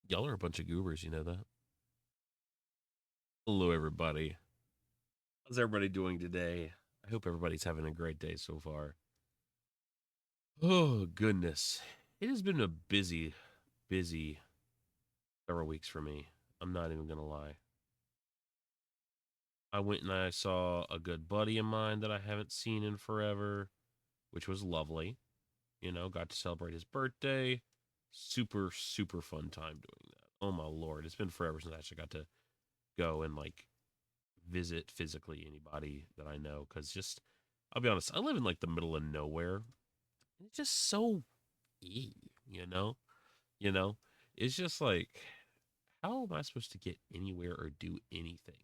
Y'all are a bunch of goobers, you know that? Hello, everybody. How's everybody doing today? I hope everybody's having a great day so far. Oh, goodness. It has been a busy several weeks for me. I'm not even going to lie. I went and I saw a good buddy of mine that I haven't seen in forever, which was lovely. You know, got to celebrate his birthday. Super fun time doing that. Oh, my Lord. It's been forever since I actually got to go and, like, visit physically anybody that I know. Because just, I'll be honest, I live in, like, the middle of nowhere. It's just so you know? You know? It's just like, how am I supposed to get anywhere or do anything?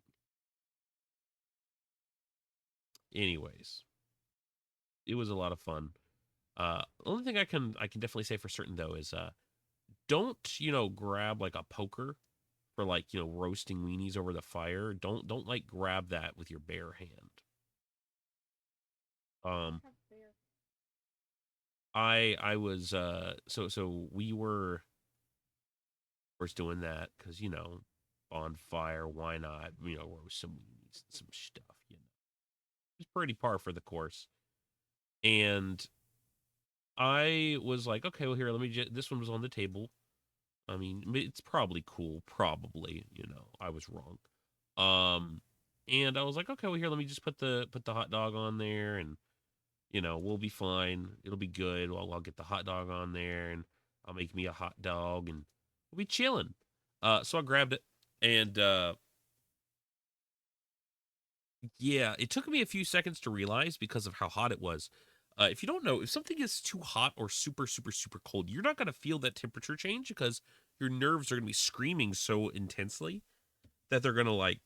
Anyways, it was a lot of fun. Only thing I can definitely say for certain though is don't, grab like a poker for like, roasting weenies over the fire. Don't like grab that with your bare hand. Um I was so we were first doing that cuz bonfire, why not, roast some weenies and some stuff, It's pretty par for the course. And I was like, okay, well here, let me this one was on the table. I mean, it's probably cool, probably, I was wrong. Um and I was like, okay, well here, let me just put the hot dog on there and we'll be fine. It'll be good. I'll get the hot dog on there and I'll make me a hot dog and we'll be chilling. So I grabbed it and yeah, it took me a few seconds to realize because of how hot it was. If you don't know, if something is too hot or super cold, you're not going to feel that temperature change because your nerves are going to be screaming so intensely that they're going to like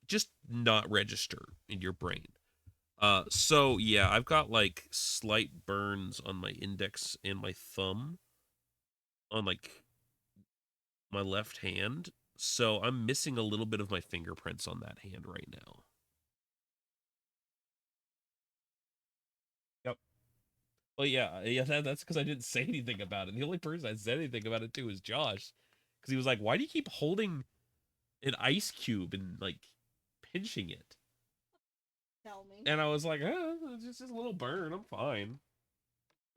just not register in your brain. So yeah, I've got like slight burns on my index and my thumb on like my left hand. So I'm missing a little bit of my fingerprints on that hand right now. Yep. Well, yeah, that's because I didn't say anything about it. The only person I said anything about it to was Josh, because he was like, "Why do you keep holding an ice cube and like pinching it?" Tell me. And I was like, it's just a little burn. I'm fine."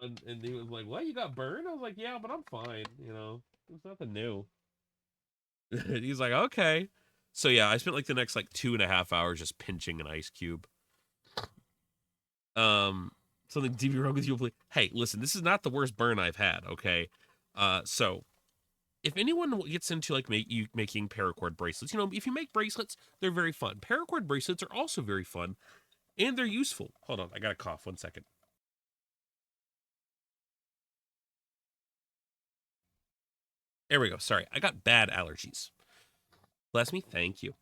And he was like, "What? You got burned?" I was like, "Yeah, but I'm fine. It's nothing new." He's like, "Okay." So yeah, I spent like the next like 2.5 hours just pinching an ice cube. Um, Something deeply wrong with you. Hey, listen, this is not the worst burn I've had. Okay, so if anyone gets into like making paracord bracelets, if you make bracelets, they're very fun. Paracord bracelets are also very fun and they're useful. Hold on, I got a cough. 1 second. There we go. Sorry, I got bad allergies. Bless me. Thank you.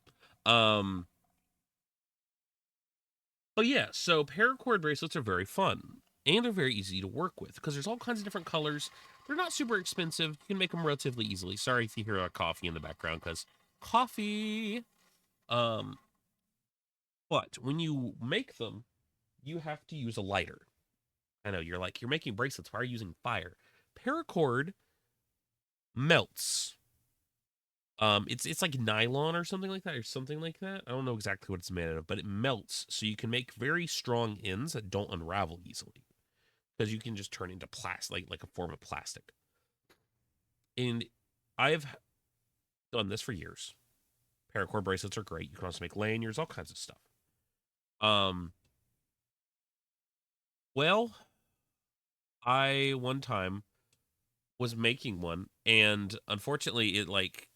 Um, but yeah, so paracord bracelets are very fun and they're very easy to work with because there's all kinds of different colors. They're not super expensive. You can make them relatively easily. Sorry if you hear a coffee in the background because coffee. Um, but when you make them, you have to use a lighter. I know you're like, you're making bracelets. Why are you using fire? Paracord melts. It's like nylon or something like that, or something like that. I don't know exactly what it's made out of, but it melts, so you can make very strong ends that don't unravel easily because you can just turn into plastic, like a form of plastic. And I've done this for years. Paracord bracelets are great. You can also make lanyards, all kinds of stuff. Um, well, I one time was making one, and unfortunately, it like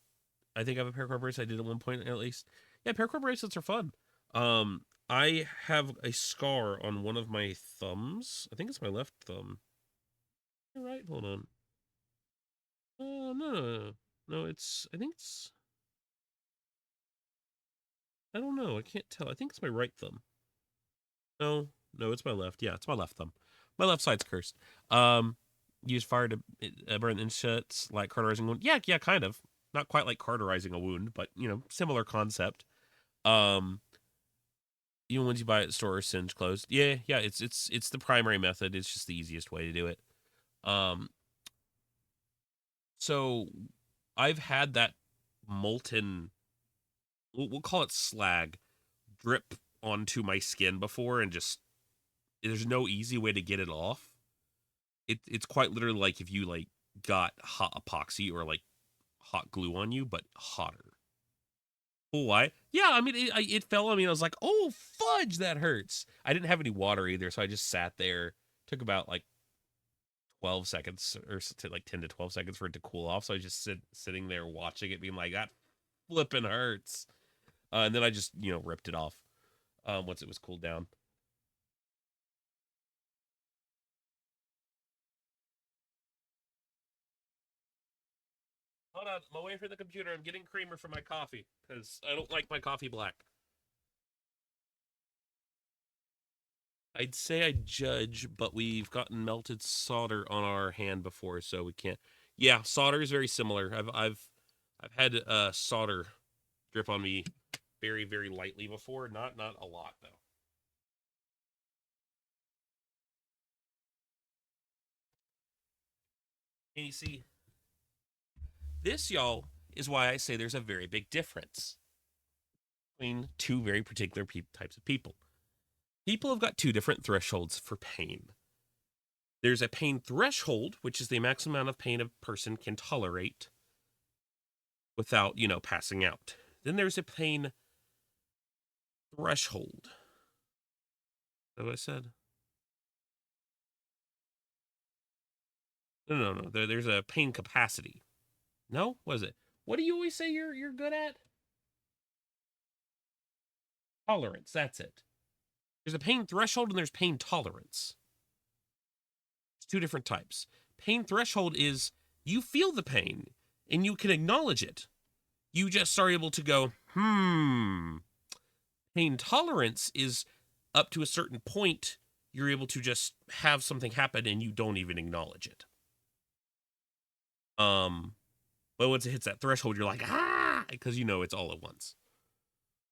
I think I have a paracord bracelet I did at one point at least. Yeah, paracord bracelets are fun. I have a scar on one of my thumbs. I think it's my left thumb. You're right. Hold on. No. No, it's. I think it's. I don't know. I can't tell. I think it's my right thumb. No, no, it's my left. Yeah, it's my left thumb. My left side's cursed. Um, use fire to burn insects like cauterizing wound. Yeah, kind of. Not quite like cauterizing a wound, but similar concept. Um, Even ones you buy at the store are singe closed. Yeah. It's the primary method. It's just the easiest way to do it. Um, so I've had that molten, we'll call it slag, drip onto my skin before, and just there's no easy way to get it off. It's quite literally like if you like got hot epoxy or like hot glue on you, but hotter. Oh, why? Yeah, I mean, it fell on me. And I was like, oh, fudge, that hurts. I didn't have any water either, so I just sat there. Took about like 12 seconds or like 10 to 12 seconds for it to cool off. So I just sitting there watching it, being like, that flipping hurts. And then I just, ripped it off once it was cooled down. Hold on, I'm away from the computer. I'm getting creamer for my coffee because I don't like my coffee black. I'd say I judge, but we've gotten melted solder on our hand before, so we can't. Yeah, solder is very similar. I've had solder drip on me very, very lightly before. Not a lot though. And you see, this, y'all, is why I say there's a very big difference between two very particular types of people. People have got two different thresholds for pain. There's a pain threshold, which is the maximum amount of pain a person can tolerate without, passing out. Then there's a pain threshold. Is that what I said? No. There's a pain capacity. No? What is it? What do you always say you're good at? Tolerance. That's it. There's a pain threshold and there's pain tolerance. It's two different types. Pain threshold is you feel the pain and you can acknowledge it. You just are able to go, Pain tolerance is up to a certain point, you're able to just have something happen and you don't even acknowledge it. But once it hits that threshold, you're like, because it's all at once.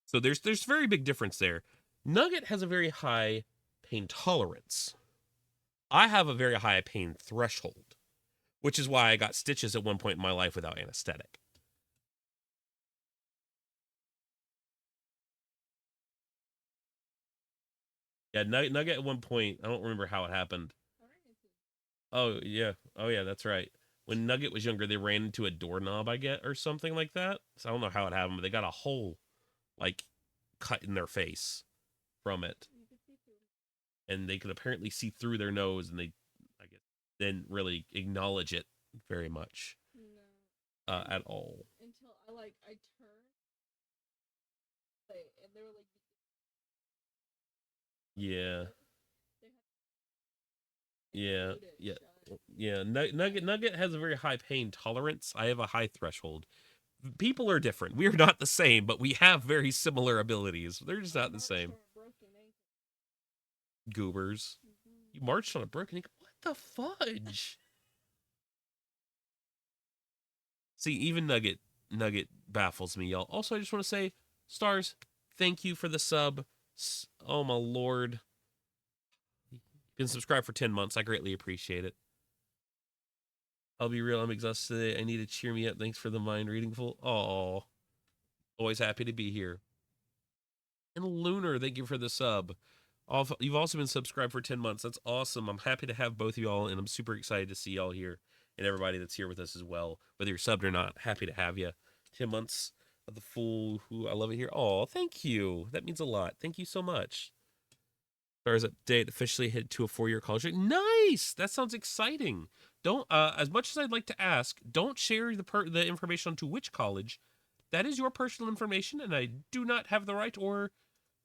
So there's very big difference there. Nugget has a very high pain tolerance. I have a very high pain threshold, which is why I got stitches at one point in my life without anesthetic. Yeah, Nugget at one point, I don't remember how it happened. Oh yeah, that's right. When Nugget was younger, they ran into a doorknob, I get, or something like that. So I don't know how it happened, but they got a hole, like, cut in their face from it, and they could apparently see through their nose, and they, I guess, didn't really acknowledge it very much, at all. Until I turned, and they were like, Yeah. Yeah. Nugget has a very high pain tolerance. I have a high threshold. People are different. We are not the same, but we have very similar abilities. They're just not the same. Goobers. You marched on a broken ankle? What the fudge? See, even Nugget baffles me, y'all. Also, I just want to say, Stars, thank you for the sub. Oh my lord. Been subscribed for 10 months. I greatly appreciate it. I'll be real, I'm exhausted today. I need to cheer me up. Thanks for the mind reading full. Oh, always happy to be here. And Lunar, thank you for the sub. You've also been subscribed for 10 months. That's awesome. I'm happy to have both of y'all, and I'm super excited to see y'all here and everybody that's here with us as well. Whether you're subbed or not, happy to have you. 10 months of the Fool, who I love it here. Oh, thank you. That means a lot. Thank you so much. Stars update officially head to a 4-year college. Nice. That sounds exciting. Don't as much as I'd like to ask, don't share the information onto which college. That is your personal information, and I do not have the right or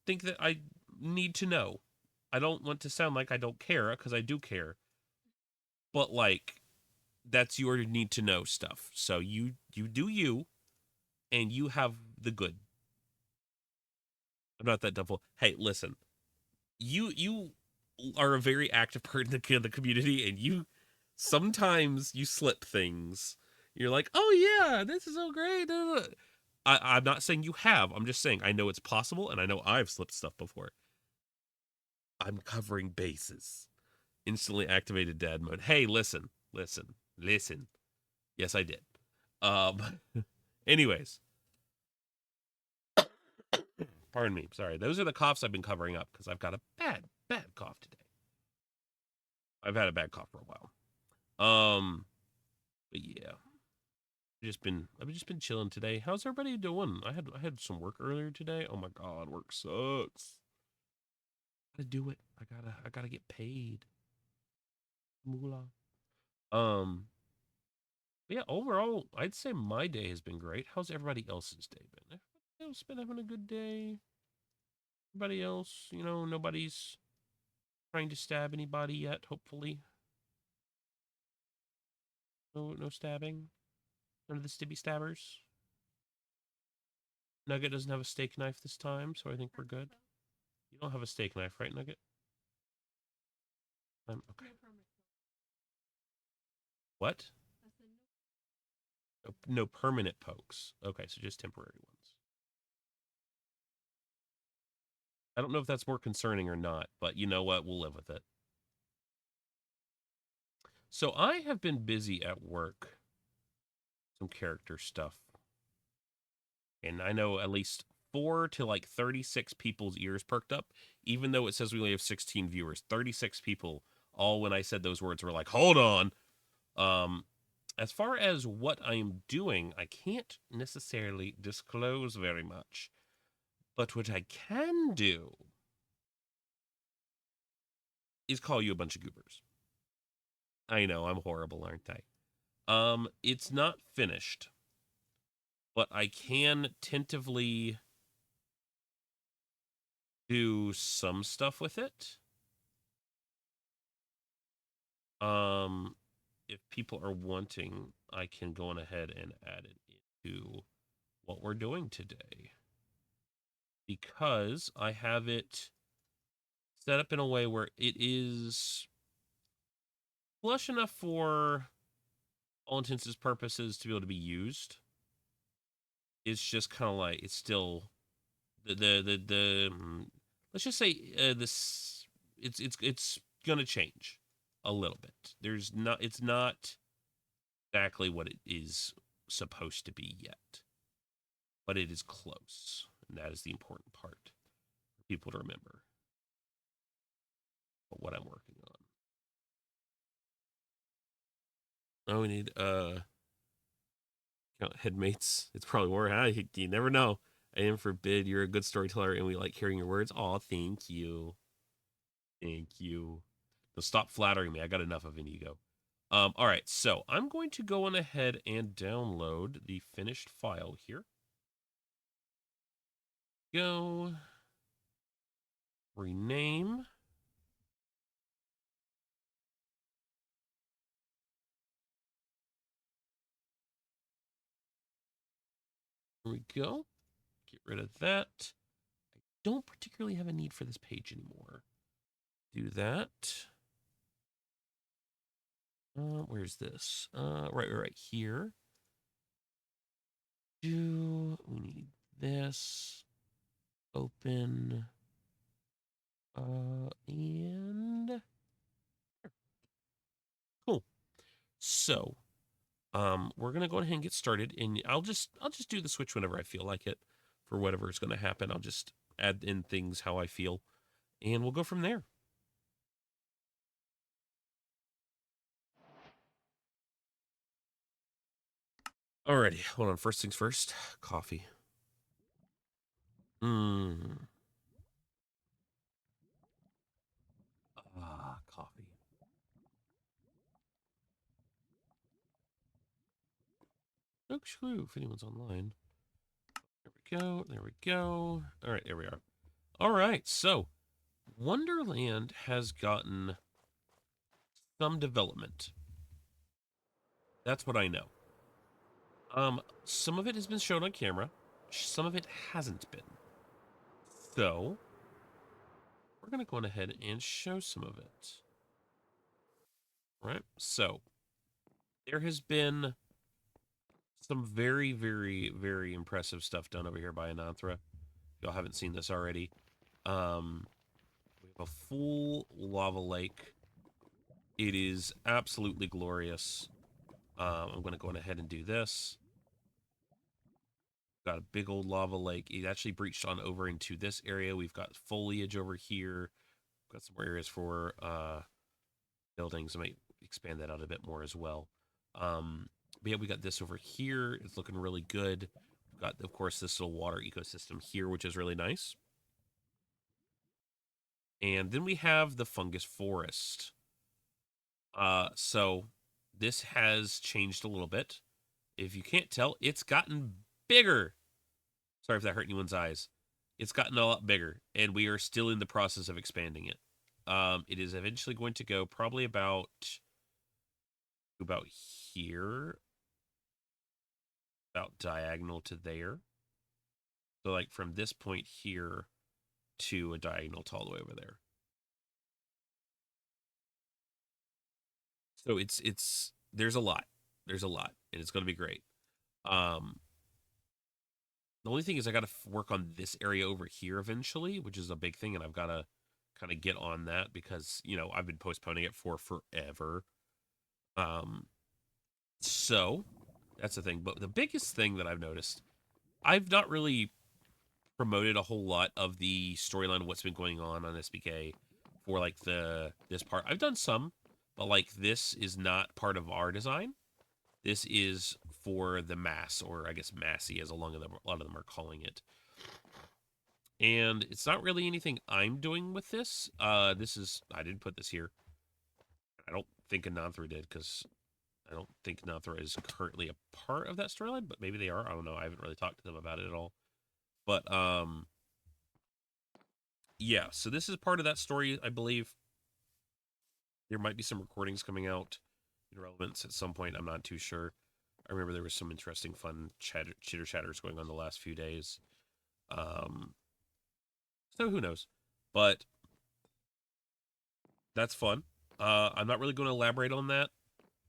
think that I need to know. I don't want to sound like I don't care, because I do care. But like, that's your need to know stuff. So you do you, and you have the good. I'm not that double. Hey, listen. You are a very active part in the community, and you sometimes you slip things. You're like, oh yeah, this is so great. I'm not saying you have. I'm just saying I know it's possible, and I know I've slipped stuff before. I'm covering bases. Instantly activated dad mode. Hey, listen. Yes, I did. Um, anyways, pardon me. Sorry. Those are the coughs I've been covering up because I've got a bad cough today. I've had a bad cough for a while. But yeah, I've just been chilling today. How's everybody doing? I had some work earlier today. Oh my god, work sucks. Gotta do it. I gotta get paid. Moolah. Um, but yeah, overall, I'd say my day has been great. How's everybody else's day been? Everybody else been having a good day? Everybody else, nobody's trying to stab anybody yet, hopefully. No stabbing. None of the stibby stabbers. Nugget doesn't have a steak knife this time, so I think we're good. You don't have a steak knife, right, Nugget? Okay. What? No permanent pokes. Okay, so just temporary ones. I don't know if that's more concerning or not, but you know what? We'll live with it. So I have been busy at work. Some character stuff. And I know at least 4 to like 36 people's ears perked up, even though it says we only have 16 viewers. 36 people, all when I said those words, were like, hold on. As far as what I'm doing, I can't necessarily disclose very much. But what I can do is call you a bunch of goobers. I know, I'm horrible, aren't I? It's not finished, but I can tentatively do some stuff with it. If people are wanting, I can go on ahead and add it into what we're doing today. Because I have it set up in a way where it is flush enough for all intents and purposes to be able to be used. It's just kind of like it's still the let's just say this it's gonna change a little bit. It's not exactly what it is supposed to be yet, but it is close, and that is the important part for people to remember what I'm working on. Oh, we need headmates. It's probably more. You never know. And forbid you're a good storyteller, and we like hearing your words. Oh, thank you, thank you. So stop flattering me. I got enough of an ego. All right, so I'm going to go on ahead and download the finished file here. Go. Rename. There we go. Get rid of that. I don't particularly have a need for this page anymore. Do that. Where's this? Right here. We need this. Open. And cool. So, we're gonna go ahead and get started, and I'll just do the switch whenever I feel like it. For whatever is gonna happen, I'll just add in things how I feel, and we'll go from there. Alrighty, hold on. First things first, coffee. Coffee. Oh, screw, if anyone's online. There we go. There we go. All right, there we are. All right, so Wonderland has gotten some development. That's what I know. Some of it has been shown on camera. Some of it hasn't been. So, we're going to go on ahead and show some of it. All right, so there has been some very, very, very impressive stuff done over here by Ananthra. Y'all haven't seen this already. We have a full lava lake. It is absolutely glorious. I'm going to go on ahead and do this. Got a big old lava lake. It actually breached on over into this area. We've got foliage over here. Got some more areas for buildings. I might expand that out a bit more as well. But yeah, we got this over here. It's looking really good. We've got, of course, this little water ecosystem here, which is really nice. And then we have the fungus forest. So this has changed a little bit. If you can't tell, it's gotten bigger. Sorry if that hurt anyone's eyes. It's gotten a lot bigger, and we are still in the process of expanding it. It is eventually going to go probably about here, about diagonal to there. So like from this point here to a diagonal to all the way over there. So it's there's a lot. There's a lot, and it's going to be great. Um, the only thing is I got to work on this area over here eventually, which is a big thing, and I've got to kind of get on that because, you know, I've been postponing it for forever. Um, so that's the thing. But the biggest thing that I've noticed, I've not really promoted a whole lot of the storyline of what's been going on SBK for like this part. I've done some, but like this is not part of our design. This is for the mass, or I guess massy, as a lot of them are calling it. And it's not really anything I'm doing with this. I didn't put this here. I don't think Ananthra did, because I don't think Ananthra is currently a part of that storyline, but maybe they are. I don't know. I haven't really talked to them about it at all. But yeah, so this is part of that story, I believe. There might be some recordings coming out in Relevance at some point. I'm not too sure. I remember there was some interesting, fun chitter chatters going on the last few days. So who knows? But that's fun. I'm not really going to elaborate on that.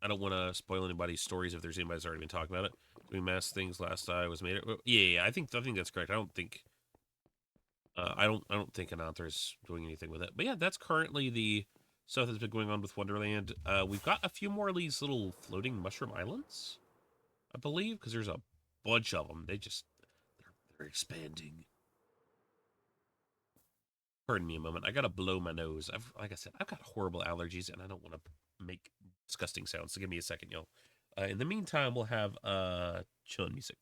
I don't want to spoil anybody's stories if there's anybody that's already been talking about it. Doing mass things last I was made. Yeah, I think that's correct. I don't think Ananthra is doing anything with it. But yeah, that's currently the stuff that's been going on with Wonderland. We've got a few more of these little floating mushroom islands, I believe, because there's a bunch of them. They're expanding. Pardon me a moment. I gotta blow my nose. Like I said, I've got horrible allergies, and I don't want to make disgusting sounds. So give me a second, y'all. In the meantime, we'll have chilling music.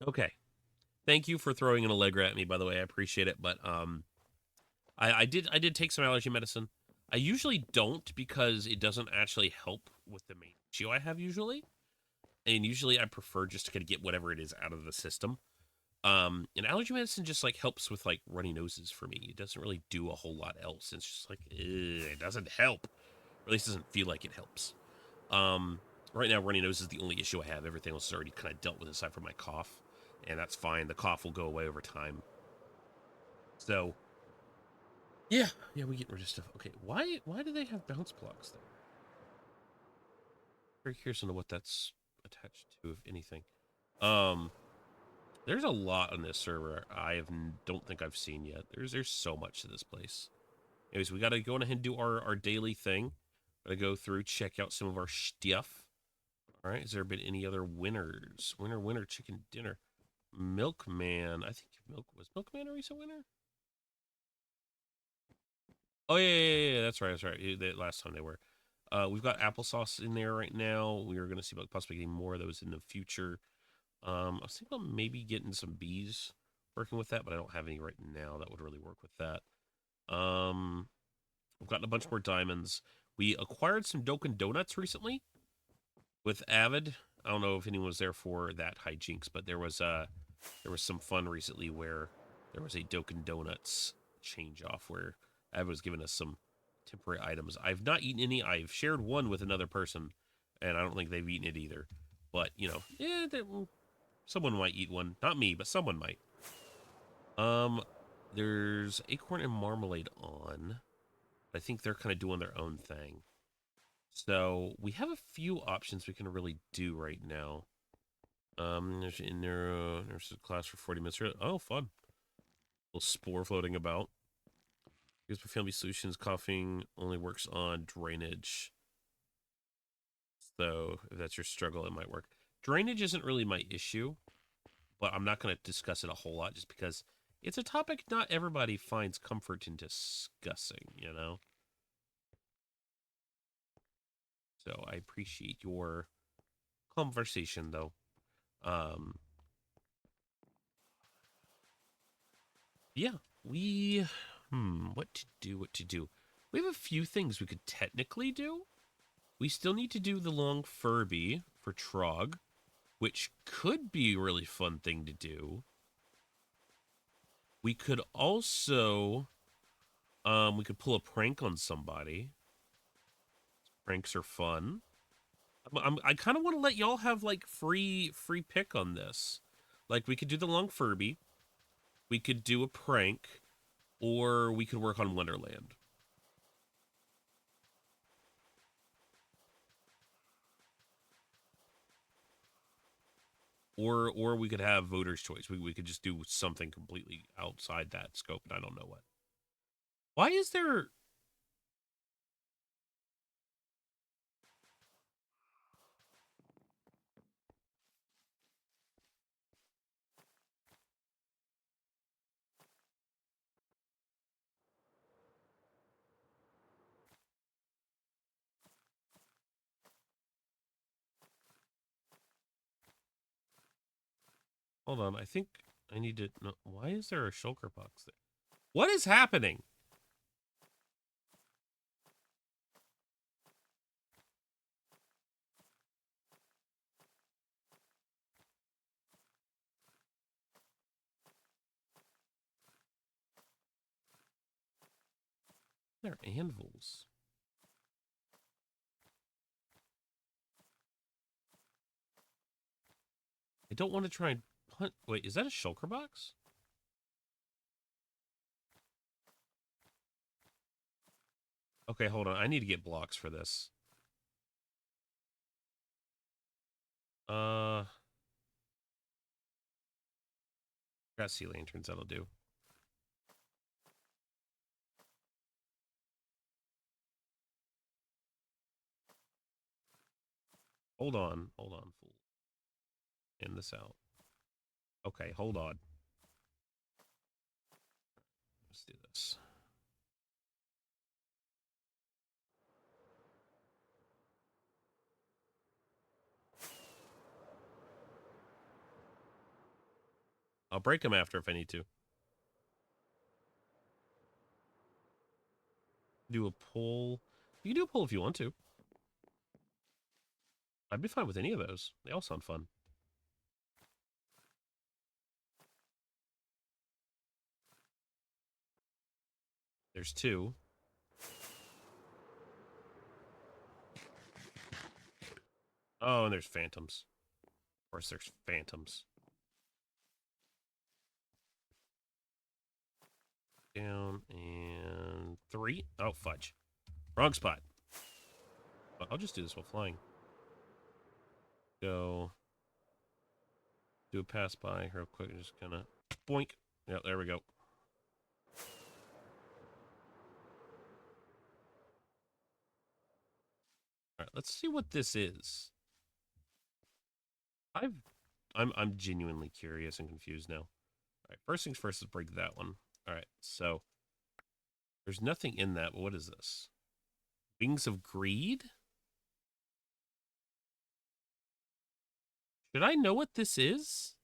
Okay. Thank you for throwing an Allegra at me, by the way. I appreciate it. But I did take some allergy medicine. I usually don't, because it doesn't actually help with the main issue I have usually. And usually I prefer just to kind of get whatever it is out of the system. And allergy medicine just like helps with like runny noses for me. It doesn't really do a whole lot else. It's just like, it doesn't help. Or at least doesn't feel like it helps. Right now, runny nose is the only issue I have. Everything else is already kind of dealt with aside from my cough. And that's fine. The cough will go away over time. So Yeah, we get rid of stuff. Okay, why do they have bounce blocks there? Very curious to know what that's attached to, if anything. Um, there's a lot on this server don't think I've seen yet. There's so much to this place. Anyways, we gotta go on ahead and do our daily thing. Gotta go through, check out some of our stuff. All right, has there been any other winners? Winner, chicken dinner. Milkman. I think was Milkman a recent winner? Oh yeah. That's right. Last time they were. We've got applesauce in there right now. We are going to see about possibly getting more of those in the future. I was thinking about maybe getting some bees working with that, but I don't have any right now that would really work with that. We've gotten a bunch more diamonds. We acquired some Dunkin' Donuts recently with Avid. I don't know if anyone was there for that hijinks, but there was some fun recently where there was a Dunkin' Donuts change off where Avid was giving us some temporary items. I've not eaten any. I've shared one with another person, and I don't think they've eaten it either. But someone might eat one. Not me, but someone might. There's acorn and marmalade on. I think they're kind of doing their own thing. So we have a few options we can really do right now. There's a class for 40 minutes. Oh, fun. A little spore floating about. Because for family solutions, coughing only works on drainage. So if that's your struggle, it might work. Drainage isn't really my issue, but I'm not going to discuss it a whole lot just because it's a topic not everybody finds comfort in discussing, you know? So I appreciate your conversation, though. Um, yeah, what to do? We have a few things we could technically do. We still need to do the long Furby for Trog, which could be a really fun thing to do. We could also, we could pull a prank on somebody. Pranks are fun. I kind of want to let y'all have like free pick on this. Like we could do the long Furby, we could do a prank, or we could work on Wonderland. Or we could have voters' choice. We could just do something completely outside that scope, and I don't know what. Why is there? Hold on, I think I need to. No, why is there a shulker box there? What is happening? They're anvils. I don't want to try and punt. Wait, is that a shulker box? Okay, hold on. I need to get blocks for this. Got sea lanterns. That'll do. Hold on, fool. End this out. Okay, hold on. Let's do this. I'll break them after if I need to. Do a pull. You can do a pull if you want to. I'd be fine with any of those. They all sound fun. There's two. Oh, and there's phantoms. Of course, there's phantoms. Down and 3. Oh, fudge. Wrong spot. I'll just do this while flying. Go. Do a pass by real quick. Just kind of boink. Yep, there we go. All right, let's see what this is. I'm genuinely curious and confused now. All right, first things first is break that one. All right, so there's nothing in that. But what is this? Wings of Greed? Should I know what this is?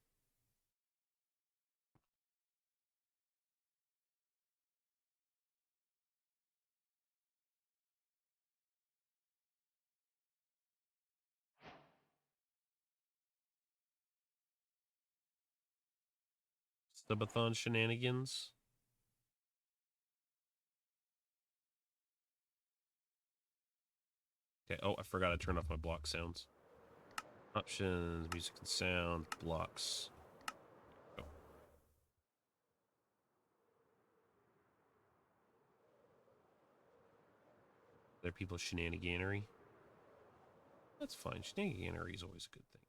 Subathon shenanigans? Okay, oh, I forgot to turn off my block sounds. Options, music and sound, blocks. Oh. There are people shenaniganery. That's fine. Shenaniganery is always a good thing.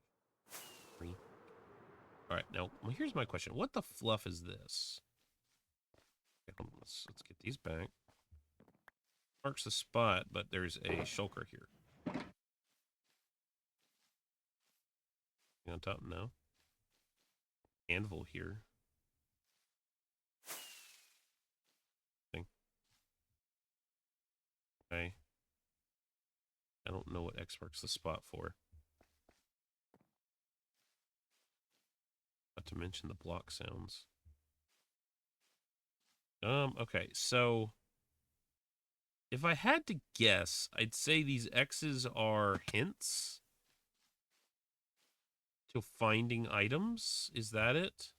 All right, now here's my question: what the fluff is this? Okay, let's get these back. Marks the spot, but there's a shulker here. On top, no. Anvil here. Thing. Okay. I don't know what X marks the spot for. Not to mention the block sounds. Okay, so if I had to guess, I'd say these X's are hints to finding items. Is that it?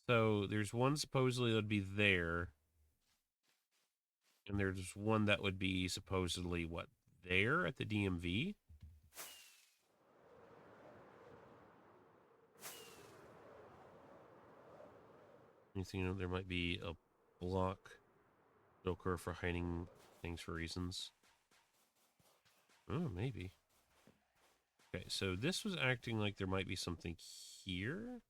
So there's one supposedly that would be there. And there's one that would be supposedly, what, there at the DMV? Anything, you know, there might be a block joker for hiding things for reasons. Oh, maybe. Okay, so this was acting like there might be something here.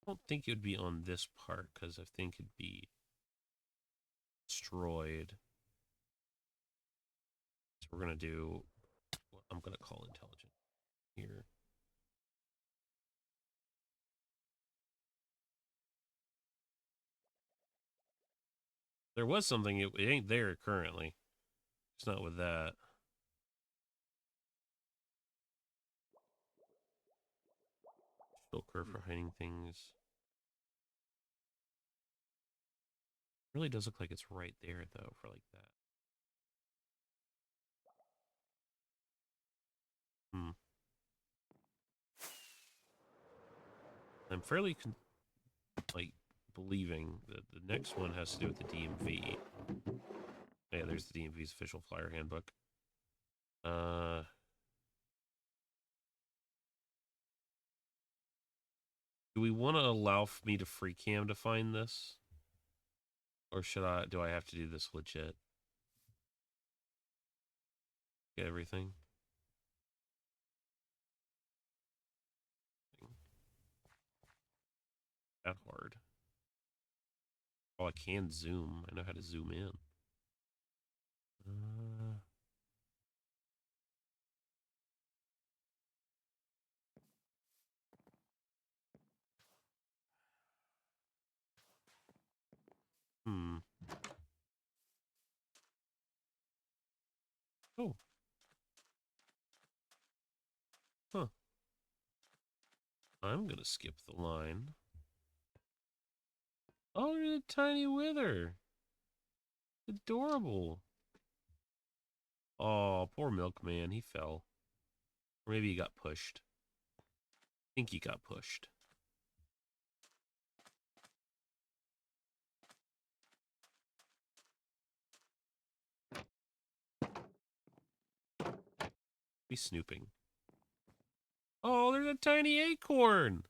I don't think it would be on this part because I think it'd be destroyed. So we're going to do what I'm going to call intelligent here. There was something, it ain't there currently. It's not with that. Shulker for hiding things. It really does look like it's right there, though, for like that. I'm fairly, believing that the next one has to do with the DMV. Yeah, there's the DMV's official flyer handbook. Do we want to allow me to free cam to find this? Or do I have to do this legit? Get everything? That hard. Oh, I can zoom. I know how to zoom in. Hmm. Oh. Huh. I'm gonna skip the line. Oh, you're a tiny wither. Adorable. Oh, poor milkman. He fell. Or maybe he got pushed. I think he got pushed. Be snooping. Oh, there's a tiny acorn.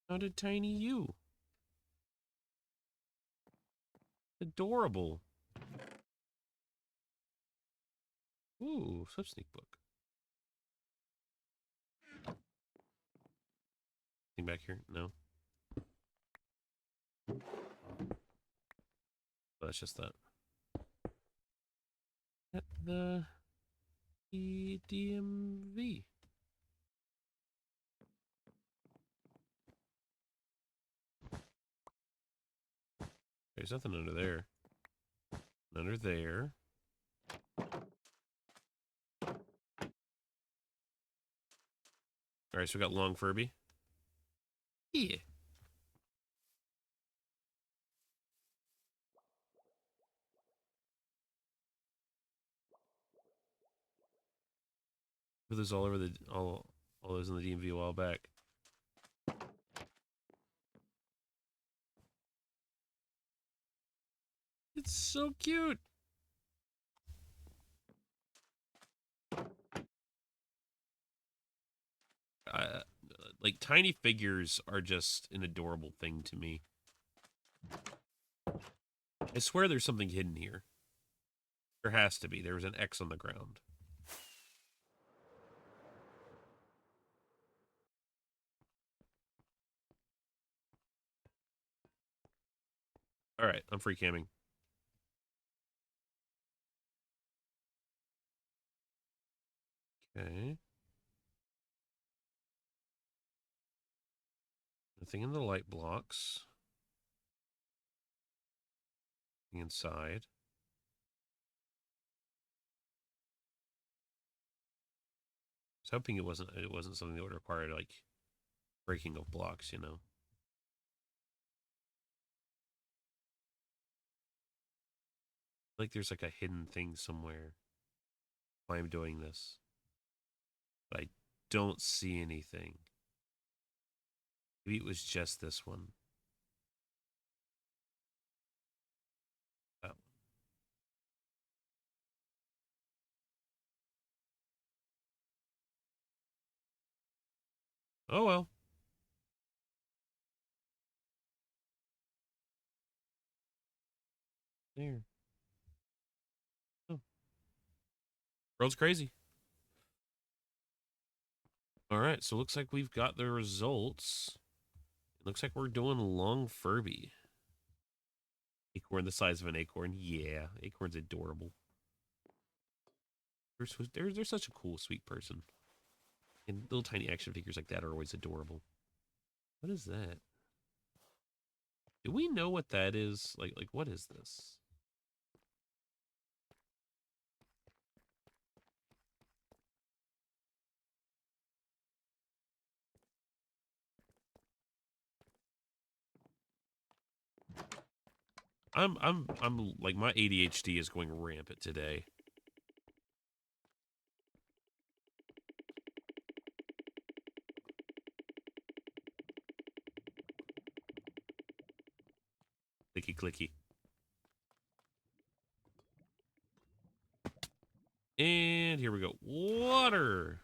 Not a tiny you. Adorable. Ooh, flip sneak book. Anything back here? No. Oh, that's just that. At the DMV. There's nothing under there. Under there. Alright, so we got long Furby. Yeah. Put those all over the all those in the DMV a while back. It's so cute. Like tiny figures are just an adorable thing to me. I swear there's something hidden here. There has to be. There was an X on the ground. All right, I'm free camming. Okay. Nothing in the light blocks. Nothing inside. I was hoping it wasn't something that would require like breaking of blocks, you know. Like there's like a hidden thing somewhere while I'm doing this. But I don't see anything. Maybe it was just this one. That one. Oh well. There. Oh. World's crazy. All right, so looks like we've got the results. It looks like we're doing long Furby. Acorn the size of an acorn. Yeah, acorn's adorable. They're such a cool, sweet person. And little tiny action figures like that are always adorable. What is that? Do we know what that is? Like what is this? I'm like my ADHD is going rampant today. Clicky clicky. And here we go. Water.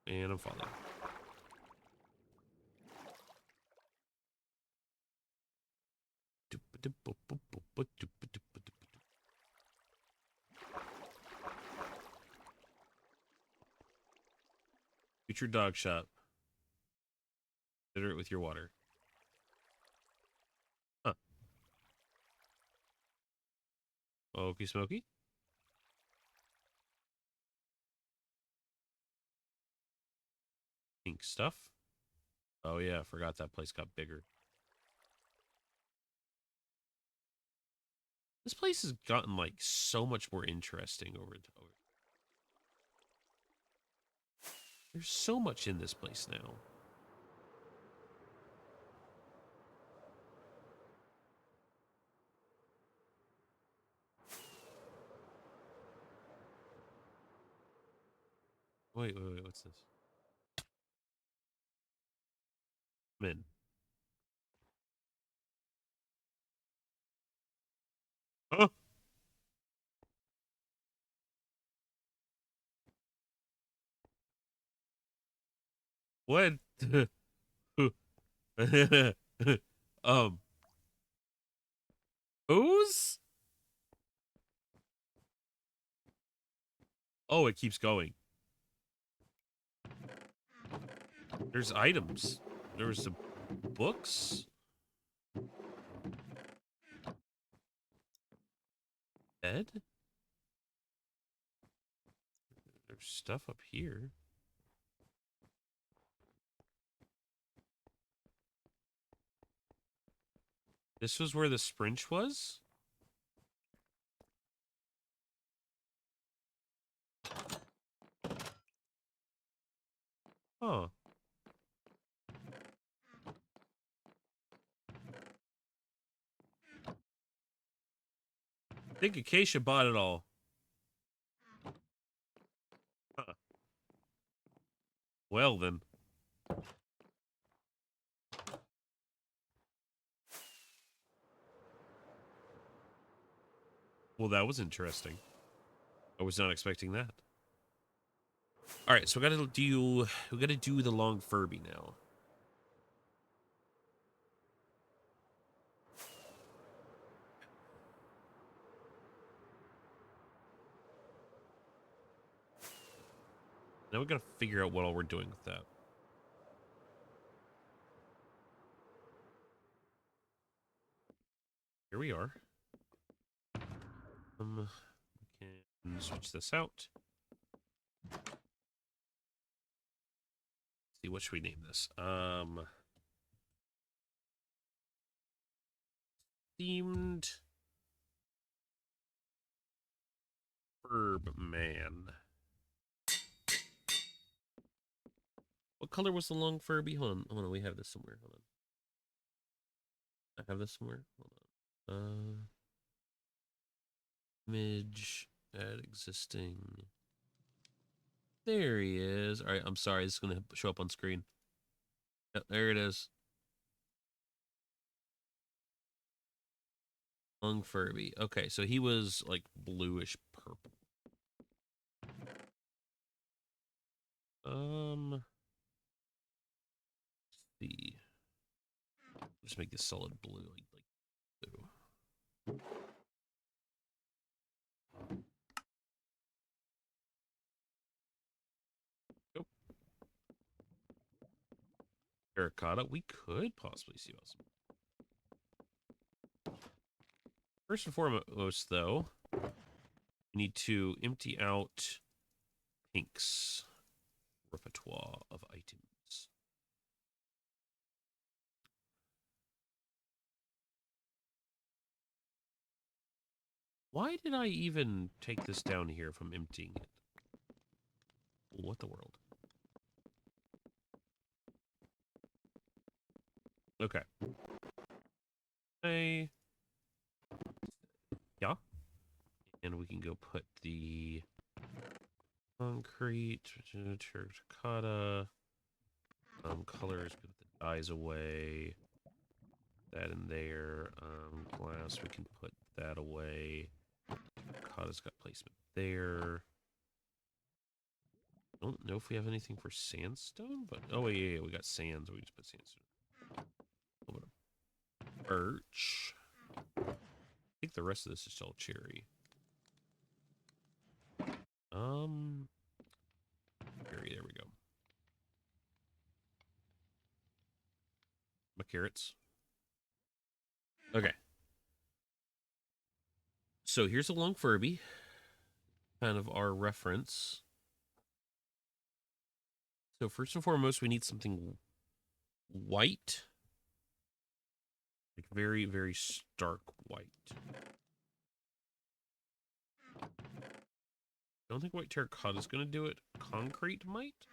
And I'm falling. Future dog shop. Consider it with your water. Huh. Okey smoky. Pink stuff. Oh yeah, I forgot that place got bigger. This place has gotten like so much more interesting over. There's so much in this place now. Wait, what's this? I'm in. Oh! What? um, who's? Oh, it keeps going. There's items. There was some books. Bed? There's stuff up here. This was where the Sprinch was? Huh. I think Acacia bought it all. Huh. Well, then. Well, that was interesting. I was not expecting that. All right, so we gotta do the long Furby now. Now we gotta figure out what all we're doing with that. Here we are. We can switch this out. Let's see, what should we name this? Themed Herb Man. What color was the long Furby? Hold on, we have this somewhere. Hold on. I have this somewhere. Hold on. Image, add existing. There he is. All right, I'm sorry. This is going to show up on screen. Yep, there it is. Long Furby. Okay, so he was like bluish purple. Let's see. Just make this solid blue, like blue. Nope. Terracotta. We could possibly see awesome. First and foremost, though, we need to empty out Pink's repertoire of items. Why did I even take this down here if I'm emptying it? What the world? Okay. Hey. Yeah. And we can go put the concrete, terracotta, colors, put the dyes away. That in there. Glass, we can put that away. Terracottas got placement there. I don't know if we have anything for sandstone, but oh yeah, we got sand, so we just put sandstone. A little bit of birch. I think the rest of this is all cherry. Cherry, there we go. My carrots. Okay. So here's a long Furby. Kind of our reference. So first and foremost, we need something white. Like very, very stark white. I don't think white terracotta is going to do it. Concrete might?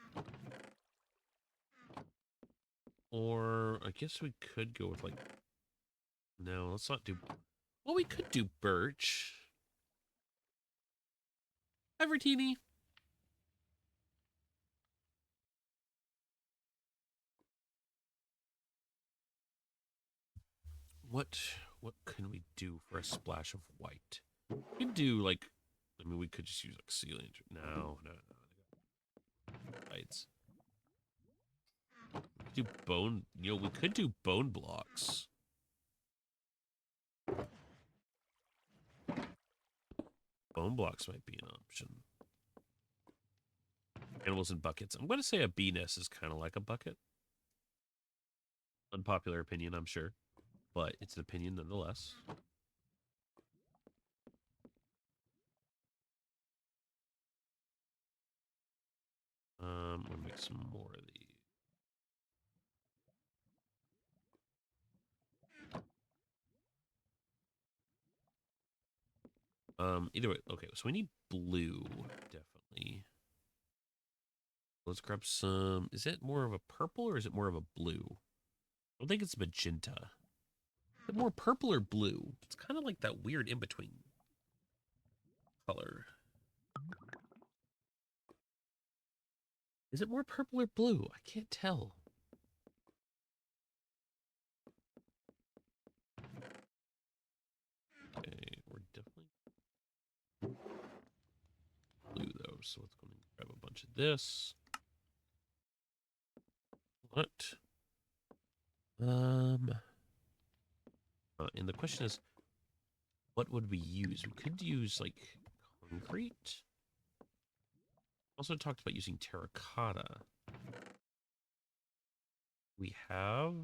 Or I guess we could go with like... No, let's not do... Well, we could do birch. Evertini. What can we do for a splash of white? We could do like, I mean, we could just use like sea lantern. No. Lights. We could do bone. You know, we could do bone blocks. Bone blocks might be an option. Animals and buckets. I'm going to say a bee nest is kind of like a bucket. Unpopular opinion, I'm sure, but it's an opinion nonetheless. I'm going to make some more of these. Either way, okay, so we need blue, definitely. Let's grab some. Is it more of a purple or is it more of a blue? I don't think it's magenta. Is it more purple or blue? It's kind of like that weird in-between color. Is it more purple or blue? I can't tell. Okay, we're definitely blue though, so let's go and grab a bunch of this. What? And the question is, what would we use? We could use like concrete. Also talked about using terracotta. We have.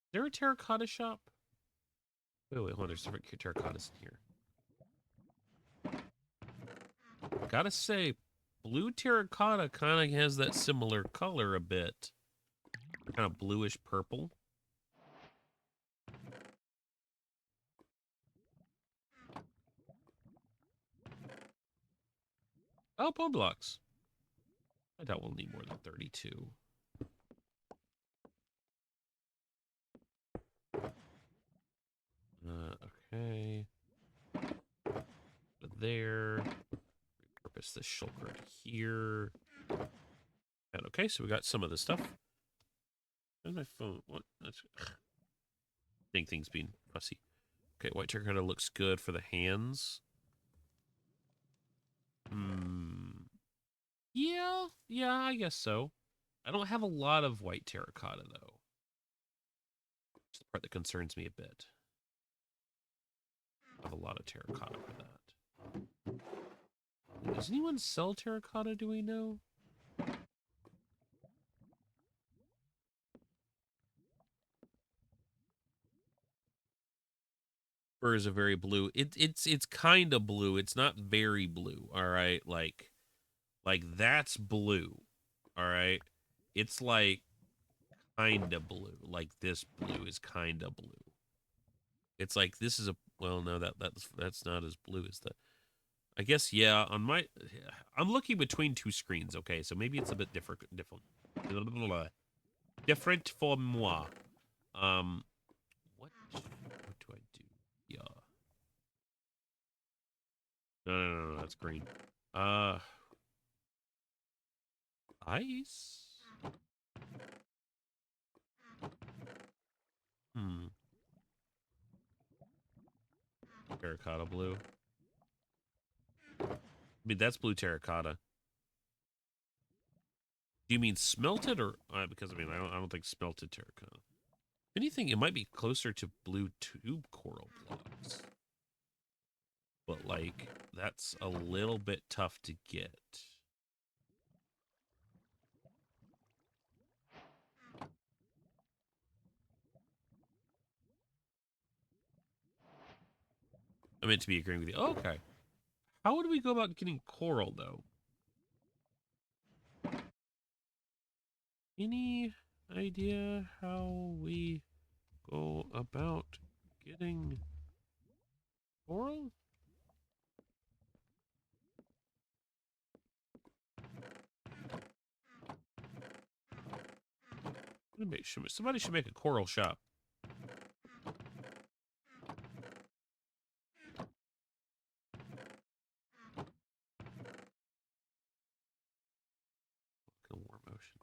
Is there a terracotta shop? Wait, hold on. There's different terracottas in here. Gotta say, blue terracotta kind of has that similar color a bit. Kind of bluish purple. Oh, bone blocks. I doubt we'll need more than 32. Okay. Put there. Repurpose this shulker to here. And okay, so we got some of this stuff. Where's my phone? What? That's. I think things being fussy. Okay, white terracotta looks good for the hands. Yeah, I guess so. I don't have a lot of white terracotta, though. It's the part that concerns me a bit. I have a lot of terracotta for that. Does anyone sell terracotta, do we know? Or is it very blue? It's kind of blue. It's not very blue, all right? Like that's blue, all right? It's like kind of blue. Like this blue is kind of blue. It's like this is a well, no, that's not as blue as the. I guess yeah. On my, I'm looking between two screens. Okay, so maybe it's a bit different. Different for moi. What do I do? Yeah. No, that's green. Ice. Terracotta blue. I mean, that's blue terracotta. Do you mean smelted or because I mean I don't think smelted terracotta. If anything, it might be closer to blue tube coral blocks. But like that's a little bit tough to get. I meant to be agreeing with you. Oh, okay. How would we go about getting coral though? Any idea how we go about getting coral? Somebody should make a coral shop. War motion.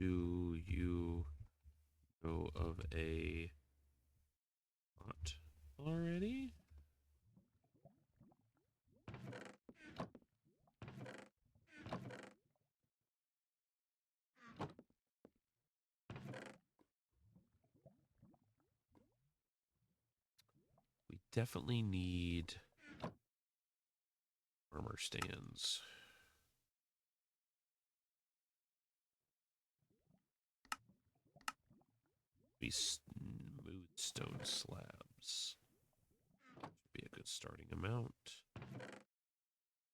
Do you know of a bot already? We definitely need armor stands. Be smooth stone slabs. Be a good starting amount.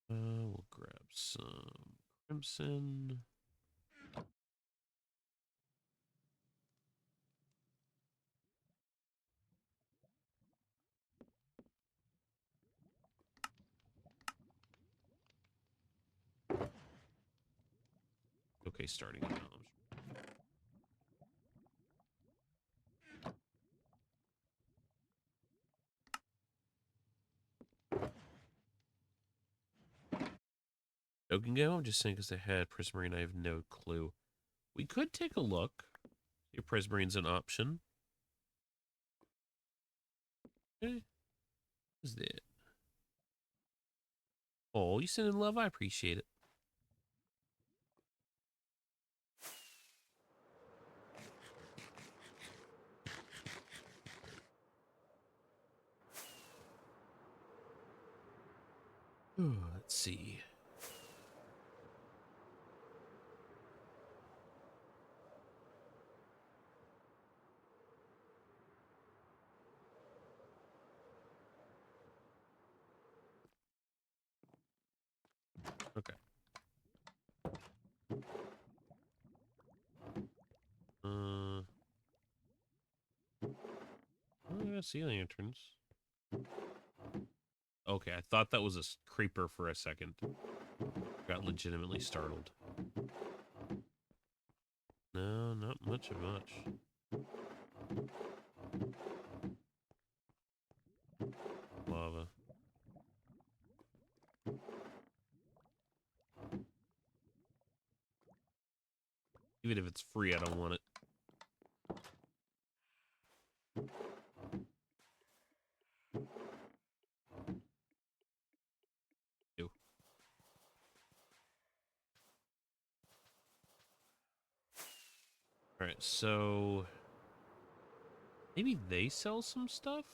We'll grab some crimson. Okay, starting amount. Okingo, I'm just saying because they had Prismarine, I have no clue. We could take a look. Your Prismarine's an option. Okay. What is that? Oh, you send in love? I appreciate it. Let's see. Okay. Oh, yeah, sea lanterns. Okay, I thought that was a creeper for a second. Got legitimately startled. No, not much of much. Lava. Even if it's free, I don't want it. Ew. Alright, so maybe they sell some stuff?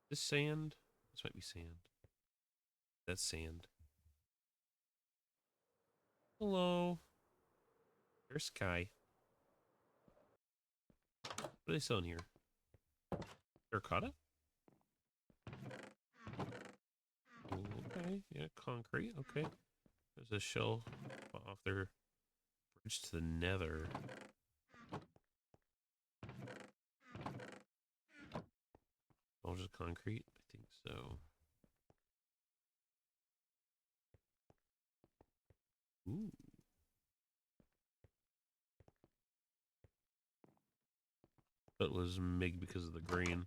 This sand? This might be sand. That's sand. Hello. There's Sky. What are they selling here? Terracotta? Okay, yeah, concrete, okay. There's a shell off their bridge to the nether. All just concrete? I think so. Ooh. That was Mig because of the green.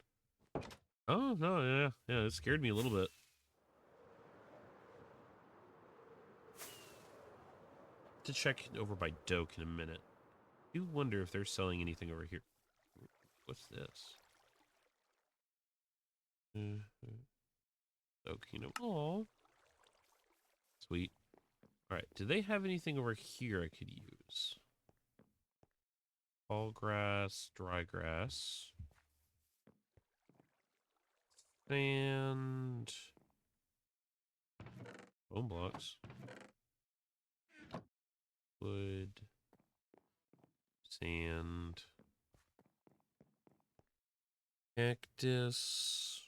Oh, no, yeah, it scared me a little bit. To check over by Doke in a minute. I do wonder if they're selling anything over here. What's this? Doke Kingdom. Oh, sweet. All right, do they have anything over here I could use? Tall grass, dry grass. Sand. Bone blocks. Wood. Sand. Cactus.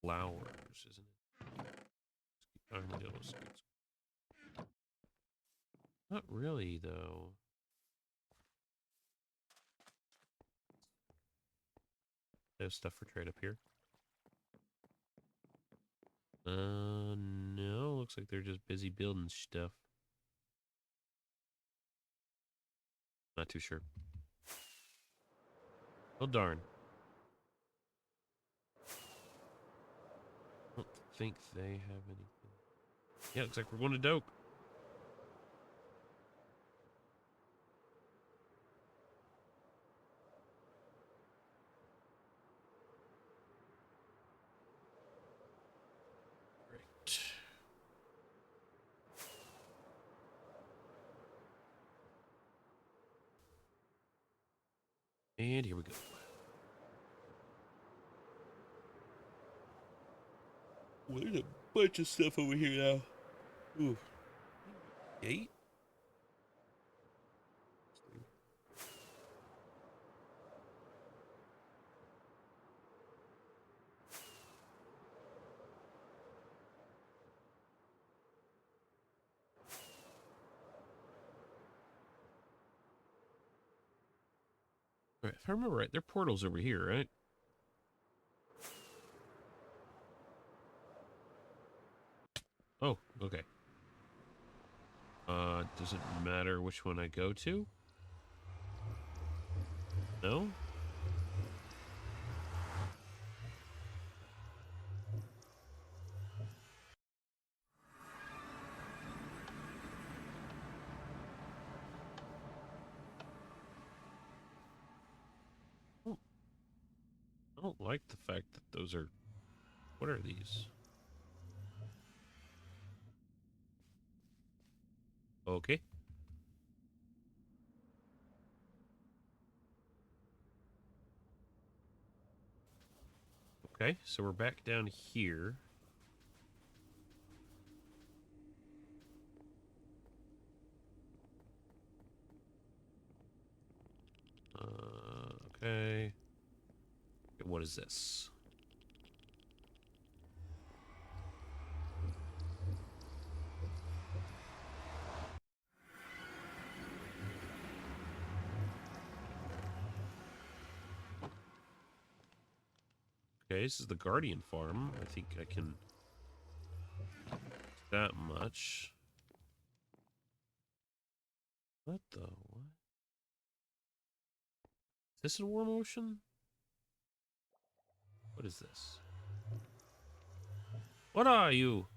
Flowers, isn't it? Not really, though. There's stuff for trade up here. No. Looks like they're just busy building stuff. Not too sure. Oh, darn. I don't think they have anything. Yeah, looks like we're going to Doak. Right. And here we go. Well, there's a bunch of stuff over here now. Ooh. Gate? All right, if I remember right, there are portals over here, right? Oh, okay. Does it matter which one I go to? No? Oh, I don't like the fact that those are... What are these? Okay. Okay, so we're back down here. Okay. What is this? Okay, this is the Guardian Farm. I think I can... That much. What the... What? Is this a war motion? What is this? What are you?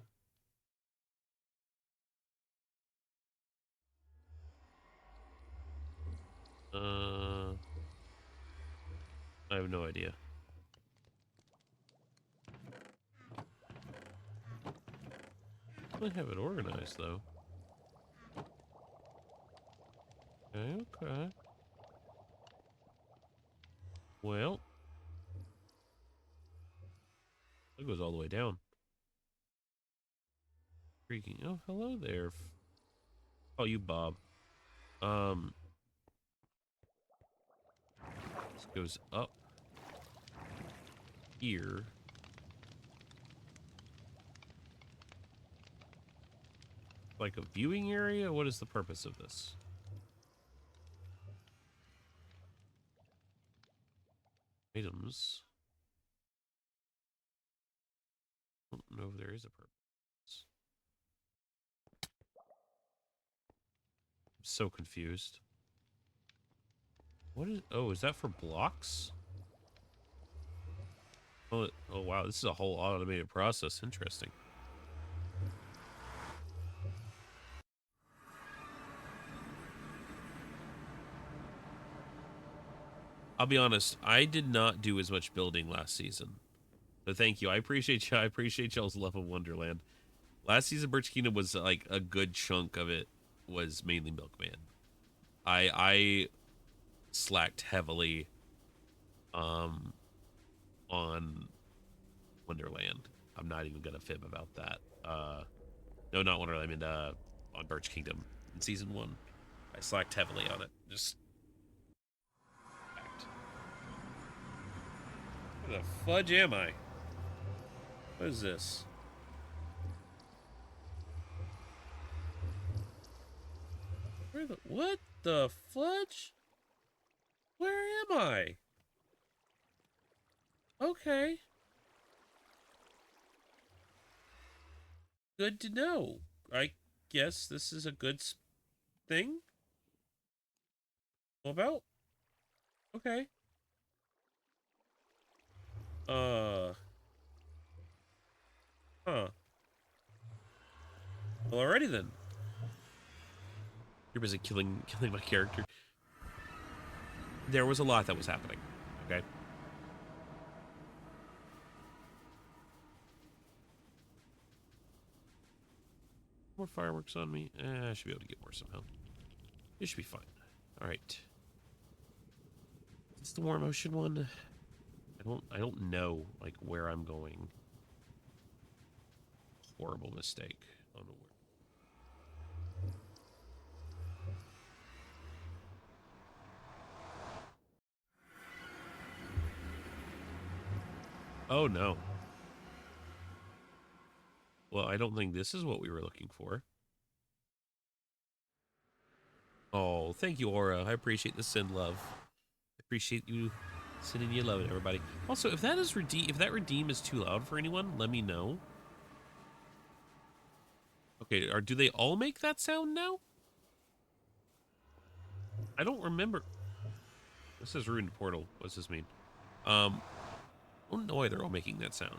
I have no idea. I have it organized, though. Okay, okay. Well, it goes all the way down. Freaking. Oh, hello there. Oh, you, Bob. This goes up here. Like a viewing area? What is the purpose of this? Items. I don't know if there is a purpose. I'm so confused. What is... Oh, is that for blocks? Oh, oh wow, this is a whole automated process. Interesting. I'll be honest, I did not do as much building last season. So thank you. I appreciate you. I appreciate y'all's love of Wonderland. Last season, Birch Kingdom was like a good chunk of it was mainly Milkman. I slacked heavily on Wonderland. I'm not even gonna fib about that. No, not Wonderland. I mean, on Birch Kingdom in season 1, I slacked heavily on it. Just where the fudge am I? What is this? What the fudge? Where am I? Okay. Good to know. I guess this is a good thing. About? Okay. Uh. Huh. Well, alrighty then. You're busy killing my character. There was a lot that was happening. Okay. More fireworks on me. I should be able to get more somehow. It should be fine. All right. Is this the warm ocean one? I don't know like where I'm going. Horrible mistake. I don't know where. Oh no. Well, I don't think this is what we were looking for. Oh, thank you, Aura. I appreciate the send love. I appreciate you sending you love, everybody. Also, if that is if that redeem is too loud for anyone, let me know. Okay, do they all make that sound now? I don't remember. This is ruined portal. What's this mean? I don't know why they're all making that sound.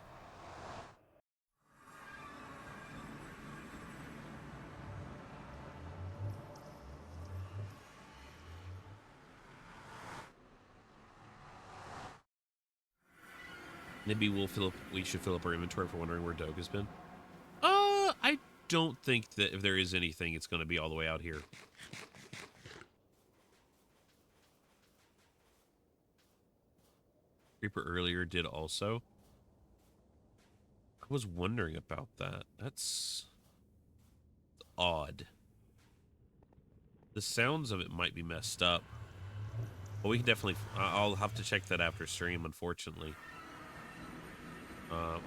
Maybe we should fill up our inventory for wondering where Doug has been. I don't think that if there is anything, it's going to be all the way out here. Creeper earlier did also. I was wondering about that. That's odd. The sounds of it might be messed up. But we can definitely... I'll have to check that after stream, unfortunately.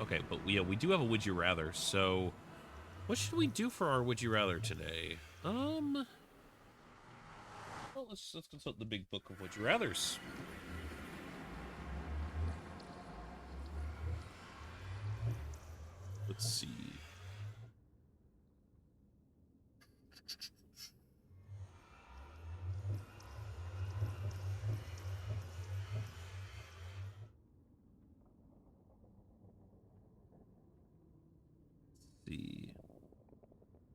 Okay, but yeah, we do have a Would You Rather, so... What should we do for our Would You Rather today? Well, let's consult the big book of Would You Rathers. Let's see.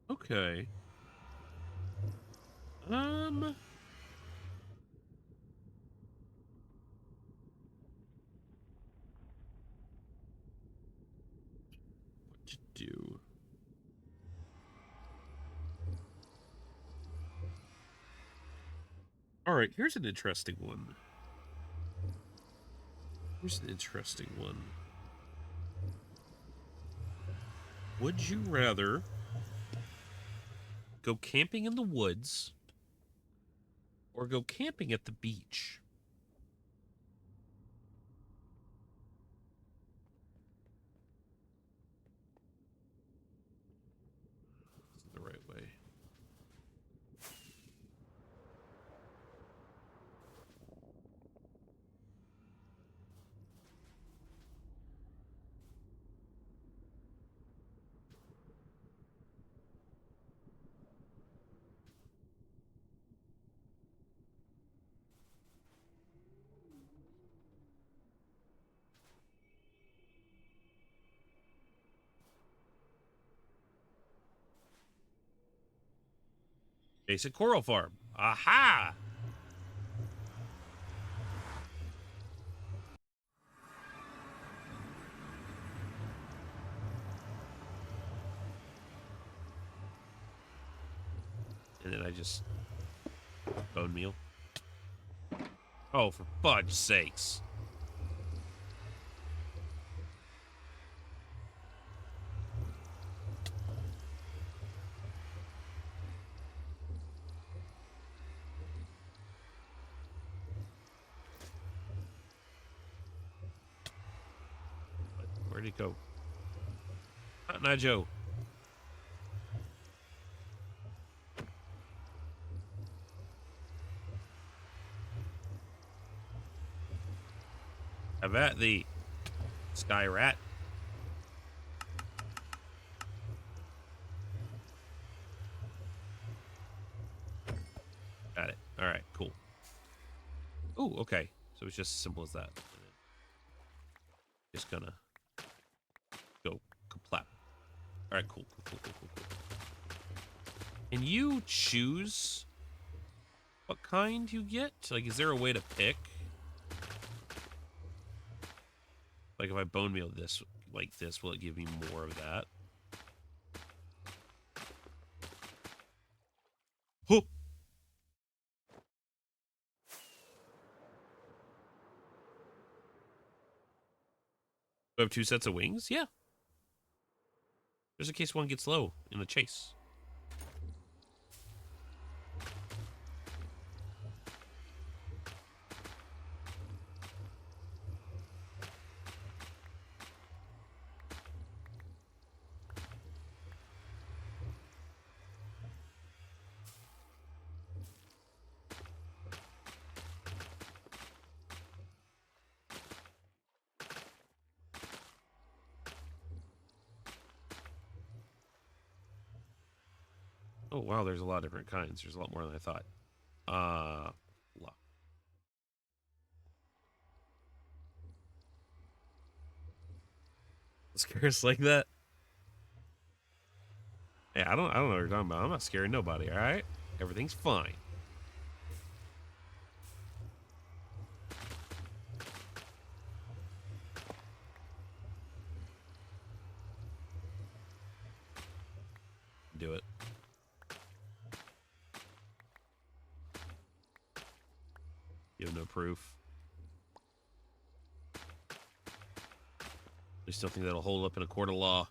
Okay. What to do? All right, here's an interesting one. Would you rather go camping in the woods or go camping at the beach? This is the right way. Basic coral farm. Aha! And then I just bone meal. Oh, for fudge sakes. Where'd he go? Not Joe. Have at thee, Sky Rat. Got it. All right, cool. Oh, okay. So it's just as simple as that. Just gonna go kaplap. All right, cool. Can you choose what kind you get? Like, is there a way to pick? Like, if I bone meal this like this, will it give me more of that? Huh. Do I have 2 sets of wings? Yeah. Just in case one gets low in the chase. Oh, wow, there's a lot of different kinds. There's a lot more than I thought. Luck. Scares like that? Hey, I don't know what you're talking about. I'm not scaring nobody, all right? Everything's fine. Do it. You have no proof. I still think that'll hold up in a court of law.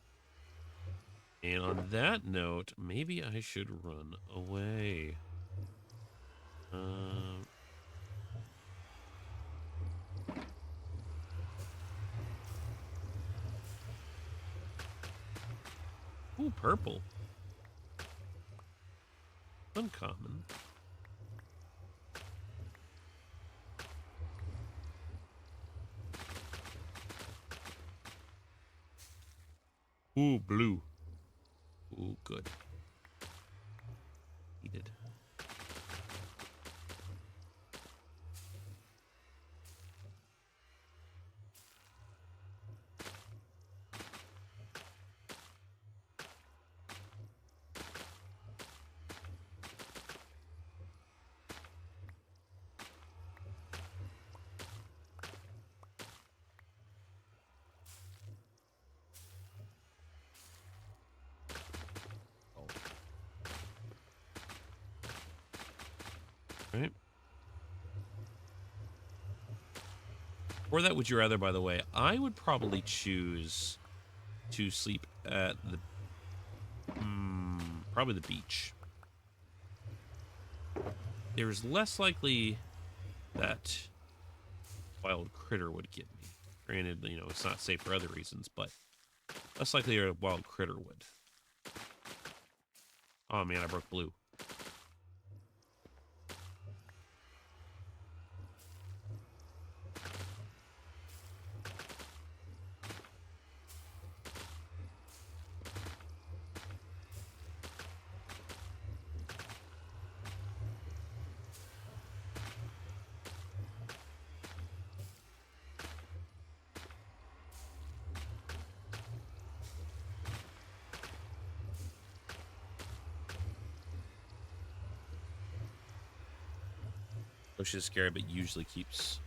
And on that note, maybe I should run away. Ooh, purple. Uncommon. Ooh, blue. Ooh, good. Needed. Right. Or that would you rather, by the way, I would probably choose to sleep at the probably the beach. There's less likely that wild critter would get me. Granted, you know, it's not safe for other reasons, but less likely a wild critter would. Oh man, I broke blue. Oh, she's scary, but usually keeps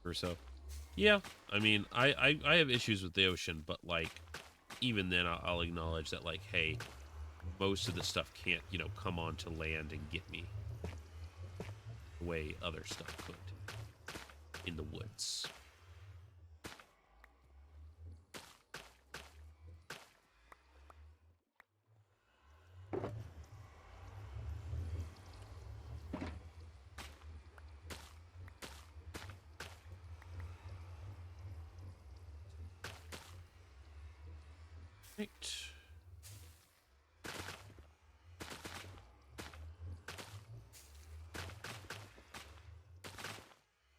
herself. Yeah, I mean, I have issues with the ocean, but like, even then, I'll acknowledge that, like, hey, most of the stuff can't, you know, come onto land and get me the way other stuff could in the woods. Right.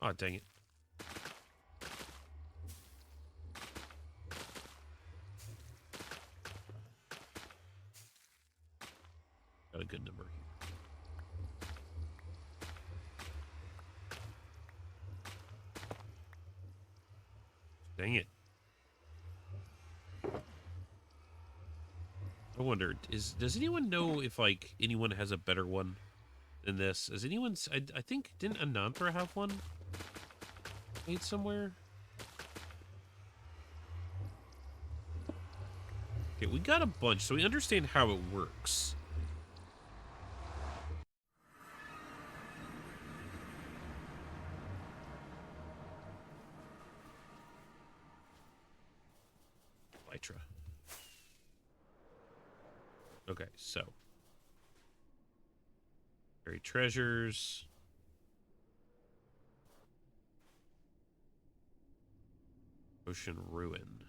Oh, dang it. Got a good number here. Dang it. I wonder, does anyone know if, like, anyone has a better one than this? Has anyone... I think, didn't Ananthra have one made somewhere? Okay, we got a bunch, so we understand how it works. Lytra. Okay, so. Buried treasures. Ocean ruin.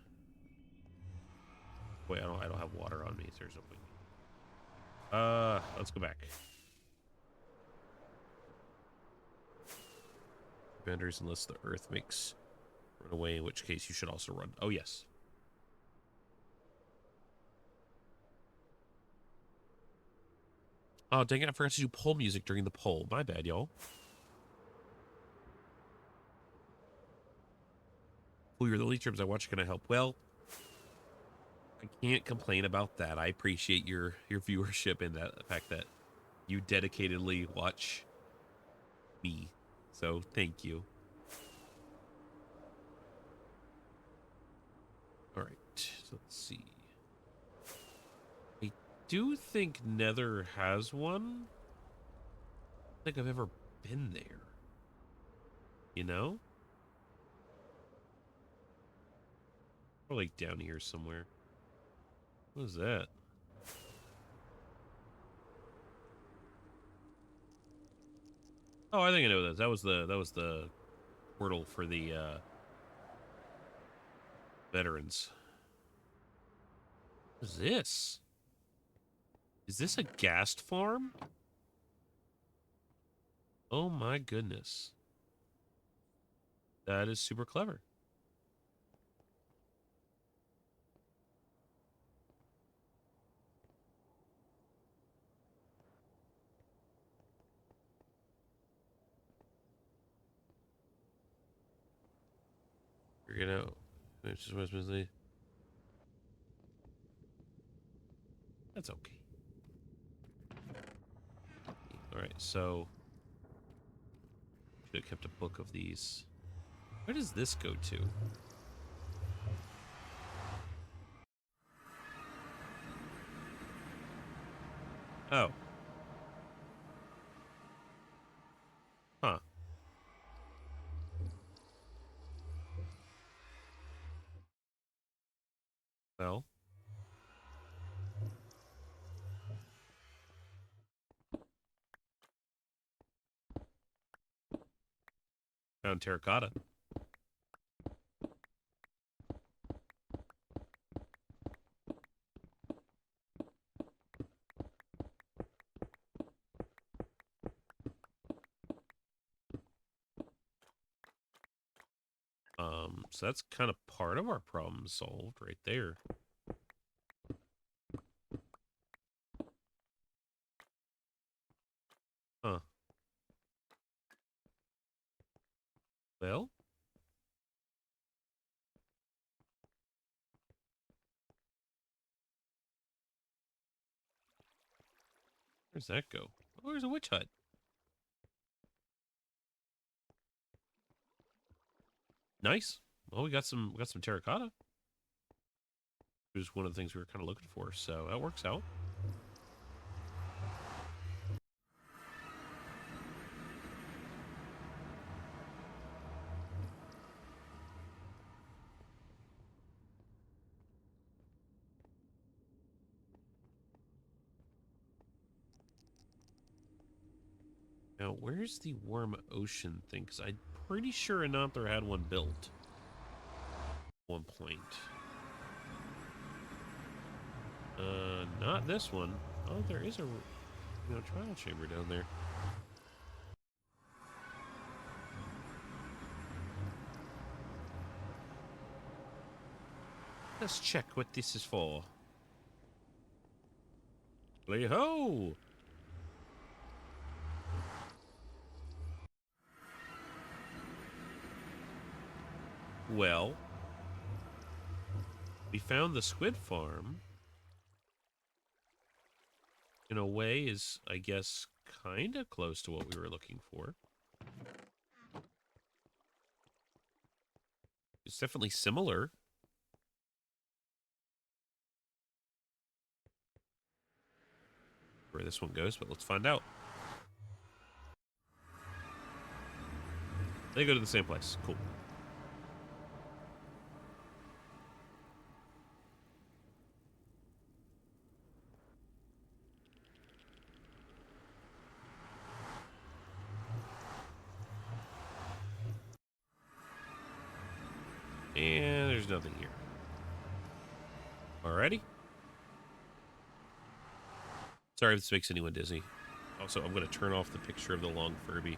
Wait, I don't have water on me, so there's no point. Let's go back. Benders unless the earth makes run away, in which case you should also run. Oh, yes. Oh, dang it, I forgot to do poll music during the poll. My bad, y'all. Oh, you're the only streams I watch. Can I help? Well, I can't complain about that. I appreciate your viewership and the fact that you dedicatedly watch me. So, thank you. All right, so let's see. I do think Nether has one. I don't think I've ever been there. You know? Or like down here somewhere. What was that? Oh, I think I know that. That was the portal for the veterans. What is this? Is this a ghast farm? Oh my goodness. That is super clever. Figure it out. That's okay. Alright, so should have kept a book of these. Where does this go to? Oh. Huh. Well. Found terracotta. So that's kind of part of our problem solved right there. Huh. Well. Where's that go? Oh, there's a witch hut. Nice. Well, we got some terracotta. Which is one of the things we were kind of looking for, so that works out. Now, where's the warm ocean thing? Because I'm pretty sure Ananther had one built at one point. Not this one. Oh, there is a trial chamber down there. Let's check what this is for. Play ho! Well, we found the squid farm. in a way, is, I guess, kind of close to what we were looking for. It's definitely similar. Where this one goes, but let's find out. They go to the same place. Cool. And there's nothing here. Alrighty. Sorry if this makes anyone dizzy. Also, I'm going to turn off the picture of the long Furby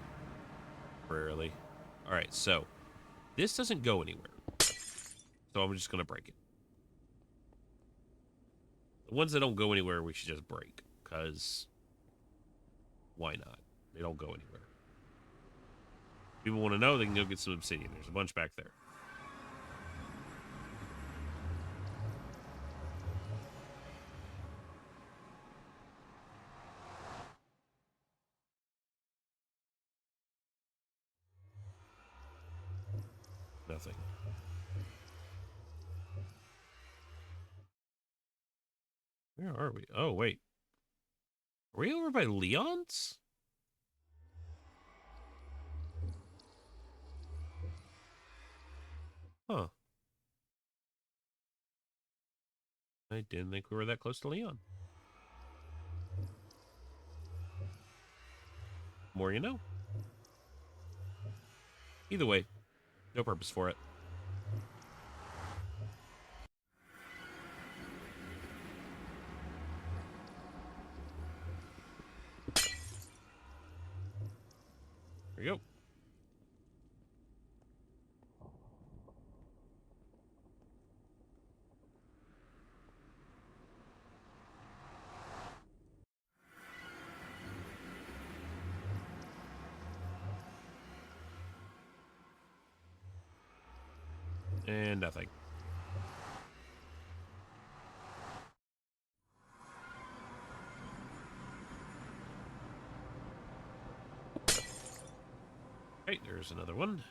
temporarily. Alright, so this doesn't go anywhere. So I'm just going to break it. The ones that don't go anywhere, we should just break. Because why not? They don't go anywhere. People want to know, they can go get some obsidian. There's a bunch back there. Nothing. Where are we? Oh, wait. Are we over by Leon's? Huh. I didn't think we were that close to Leon. More you know. Either way, no purpose for it. There you go. And nothing. Okay, there's another one.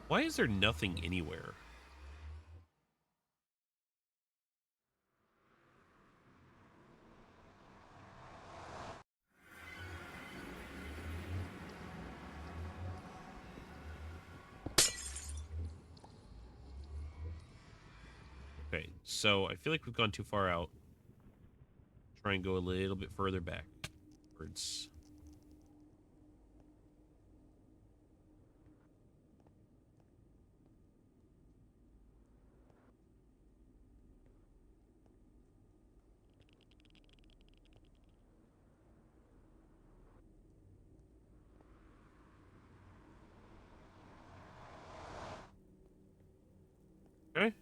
Why is there nothing anywhere? Okay, so I feel like we've gone too far out. Try and go a little bit further backwards. Okay.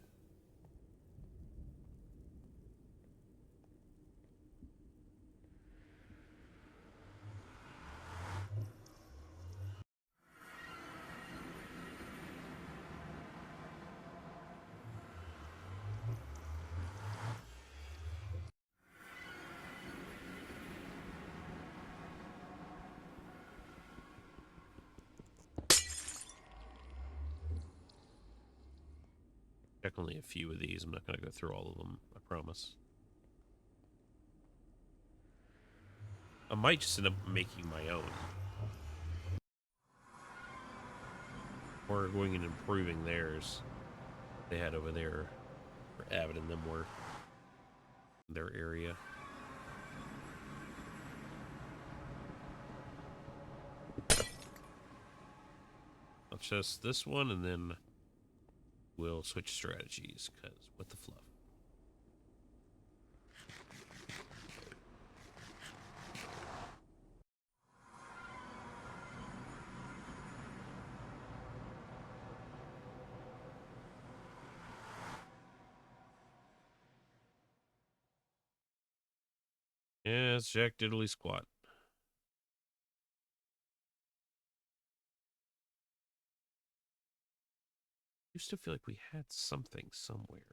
Check only a few of these. I'm not going to go through all of them, I promise. I might just end up making my own. Or going and improving theirs they had over there. Where Avid and them were. In their area. I'll test this one and then we'll switch strategies, because what the fluff. Yeah, it's Jack Diddley Squat. Used to feel like we had something somewhere.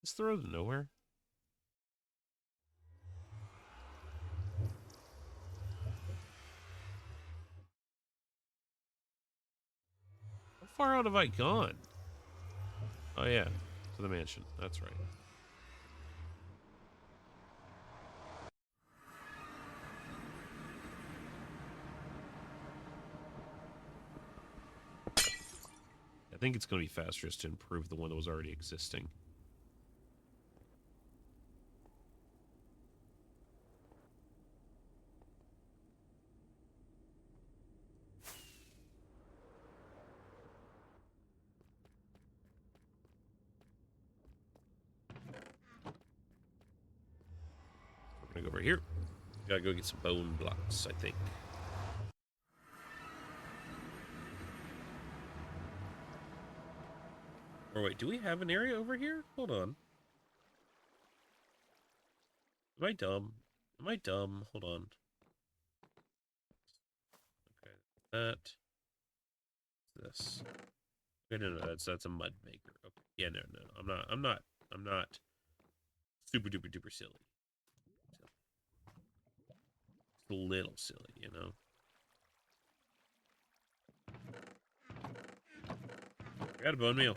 Is the road to nowhere? How far out have I gone? Oh, yeah. To the mansion. That's right. I think it's going to be faster just to improve the one that was already existing. We're going to go over here. Gotta go get some bone blocks, I think. Or wait, do we have an area over here? Hold on. Am I dumb? Am I dumb? Hold on. Okay, that. This. Okay, no, that's a mud maker. Okay, yeah, no, I'm not super duper duper silly. It's a little silly, you know. I got a bone meal.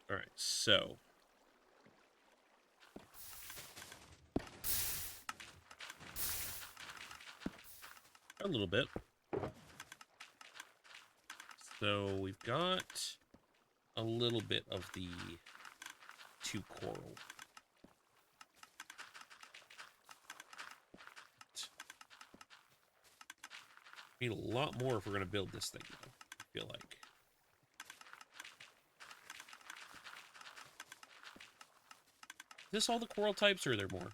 All right, so a little bit. So we've got a little bit of the 2 coral. Need a lot more if we're gonna build this thing, though, I feel like. Is this all the coral types, or are there more?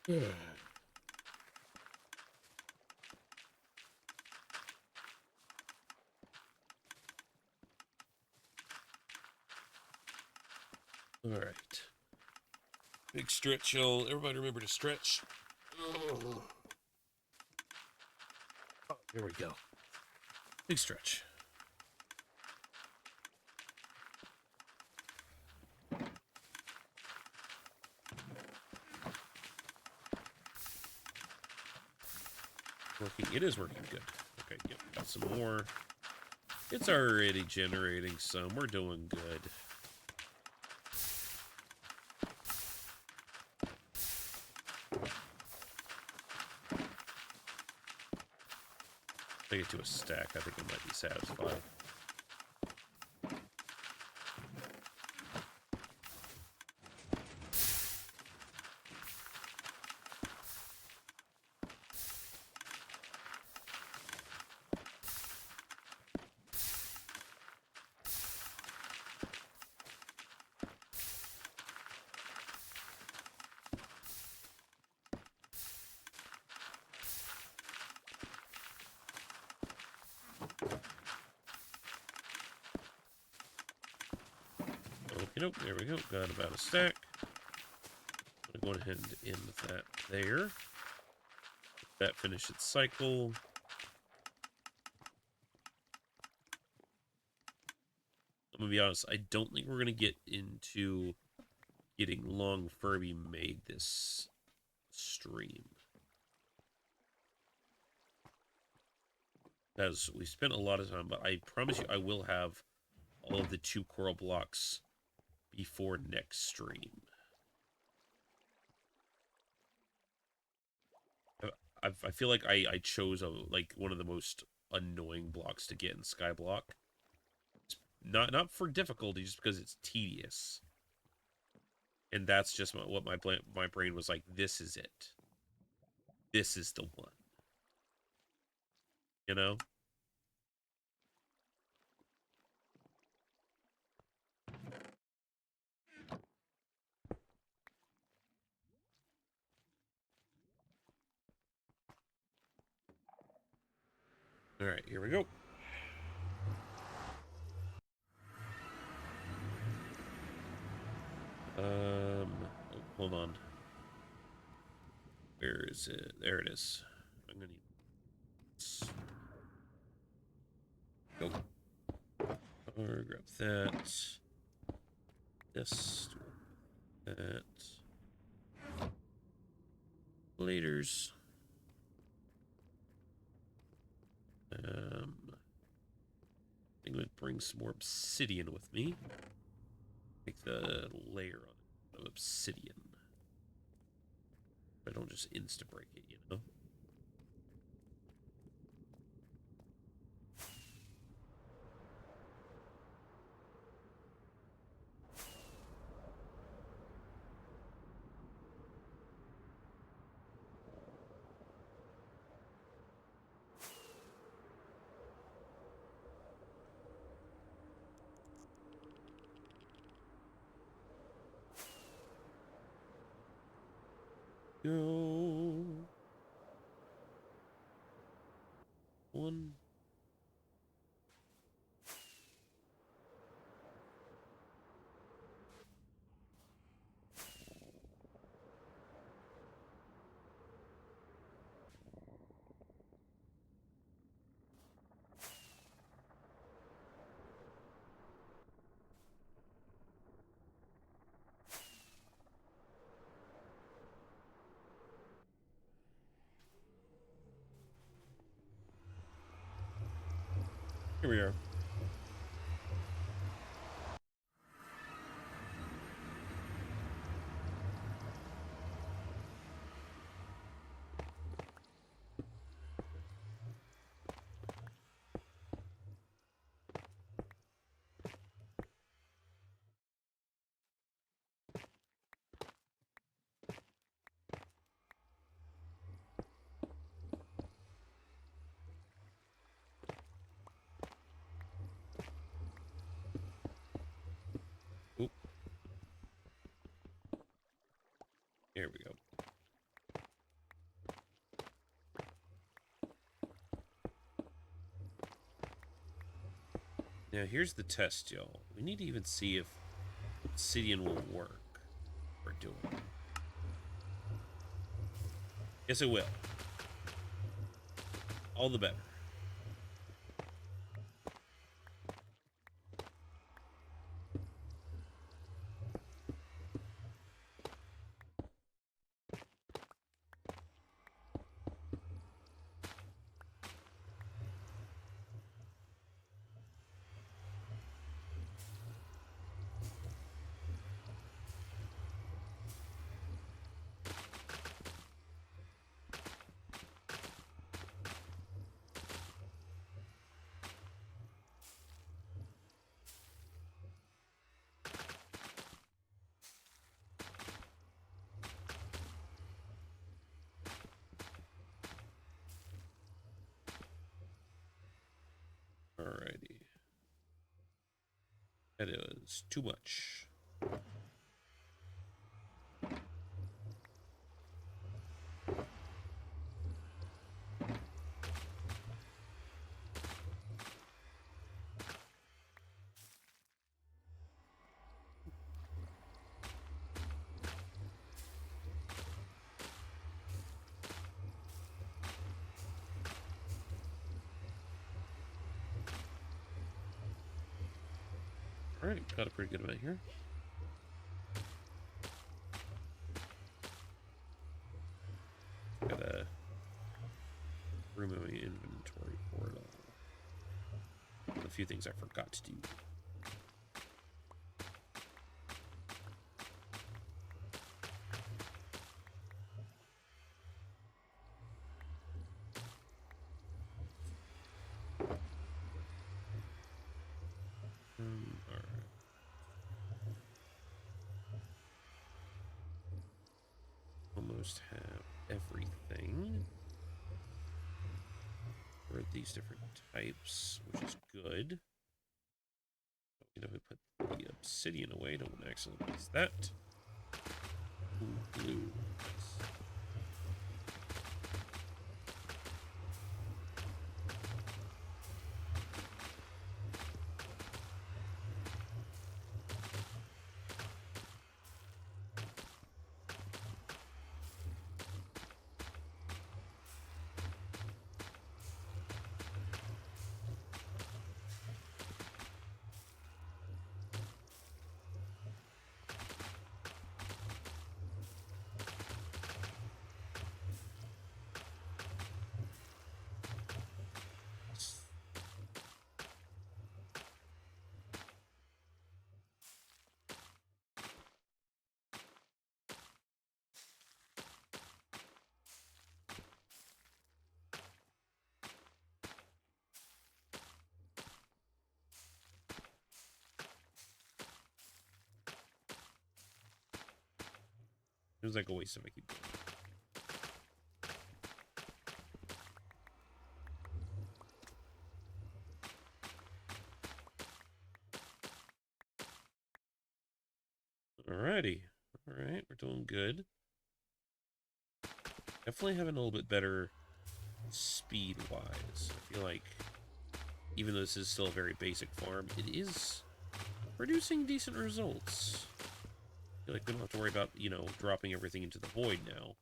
Yeah. All right. Big stretch, y'all. Everybody remember to stretch. Oh, here we go. Big stretch. Working. It is working good. Okay, yep, got some more. It's already generating some. We're doing good. Take it to a stack. I think it might be satisfied. Nope, there we go. Got about a stack. I'm going to go ahead and end that there. Let that finish its cycle. I'm going to be honest, I don't think we're going to get into getting Long Furby made this stream. As we spent a lot of time, but I promise you I will have all of the 2 coral blocks before next stream. I feel like I chose like one of the most annoying blocks to get in SkyBlock. Not for difficulty, just because it's tedious. And that's just what my brain was like, this is it. This is the one. You know? All right, here we go. Oh, hold on. Where is it? There it is. I'm gonna need this. Go. Or grab that. This. That. Laters. I'm gonna bring some more obsidian with me. Make the layer on it of obsidian. I don't just insta break it, you know? Go. One. Here we are. Oop. Here we go. Now here's the test, y'all. We need to even see if obsidian will work. We're doing. Yes, it will. All the better. Alrighty. That is too much. Alright, got a pretty good amount here. Gotta room in my inventory for it all. A few things I forgot to do. Alright. Almost have everything for these different types, which is good. You know, we put the obsidian away, don't accidentally place that. Ooh, blue. Nice. Seems like a waste if I keep going. Alrighty. Alright, we're doing good. Definitely having a little bit better speed-wise. I feel like, even though this is still a very basic farm, it is producing decent results. I feel like we don't have to worry about, you know, dropping everything into the void now.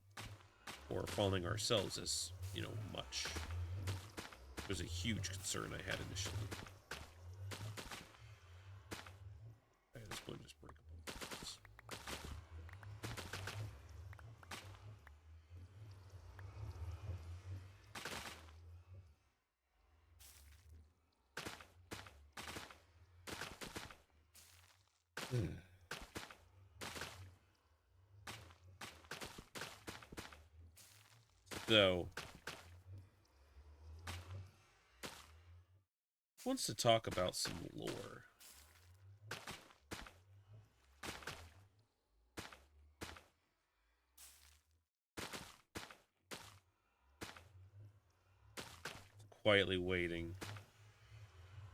Or falling ourselves as, you know, much. It was a huge concern I had initially. Alright, let's go and just break up all this. So, wants to talk about some lore. Quietly waiting.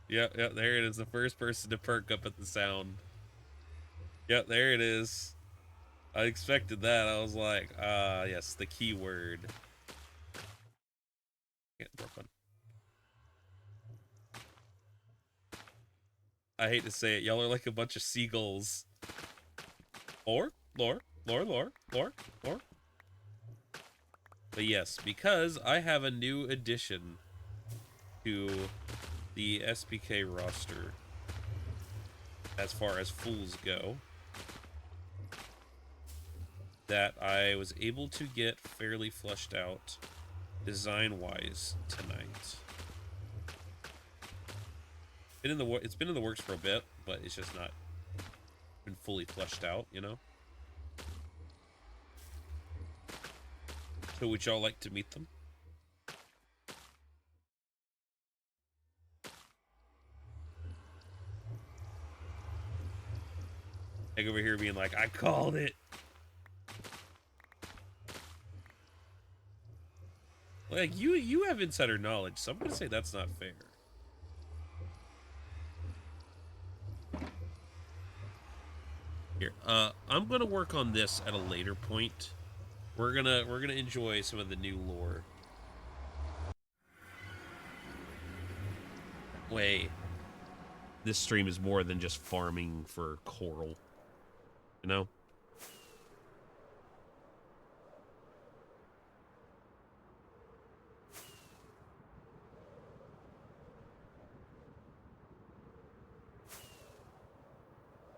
Yep, there it is. The first person to perk up at the sound. Yep, there it is. I expected that. I was like, yes, the keyword. Brooklyn. I hate to say it, y'all are like a bunch of seagulls. Lore. But yes, because I have a new addition to the SBK roster as far as fools go that I was able to get fairly fleshed out design-wise tonight. It's been in the works for a bit, but it's just not been fully fleshed out, you know? So would y'all like to meet them? Like over here being like, I called it. Like, you have insider knowledge, so I'm gonna say that's not fair. Here, I'm gonna work on this at a later point. We're gonna enjoy some of the new lore. Wait. This stream is more than just farming for coral. You know?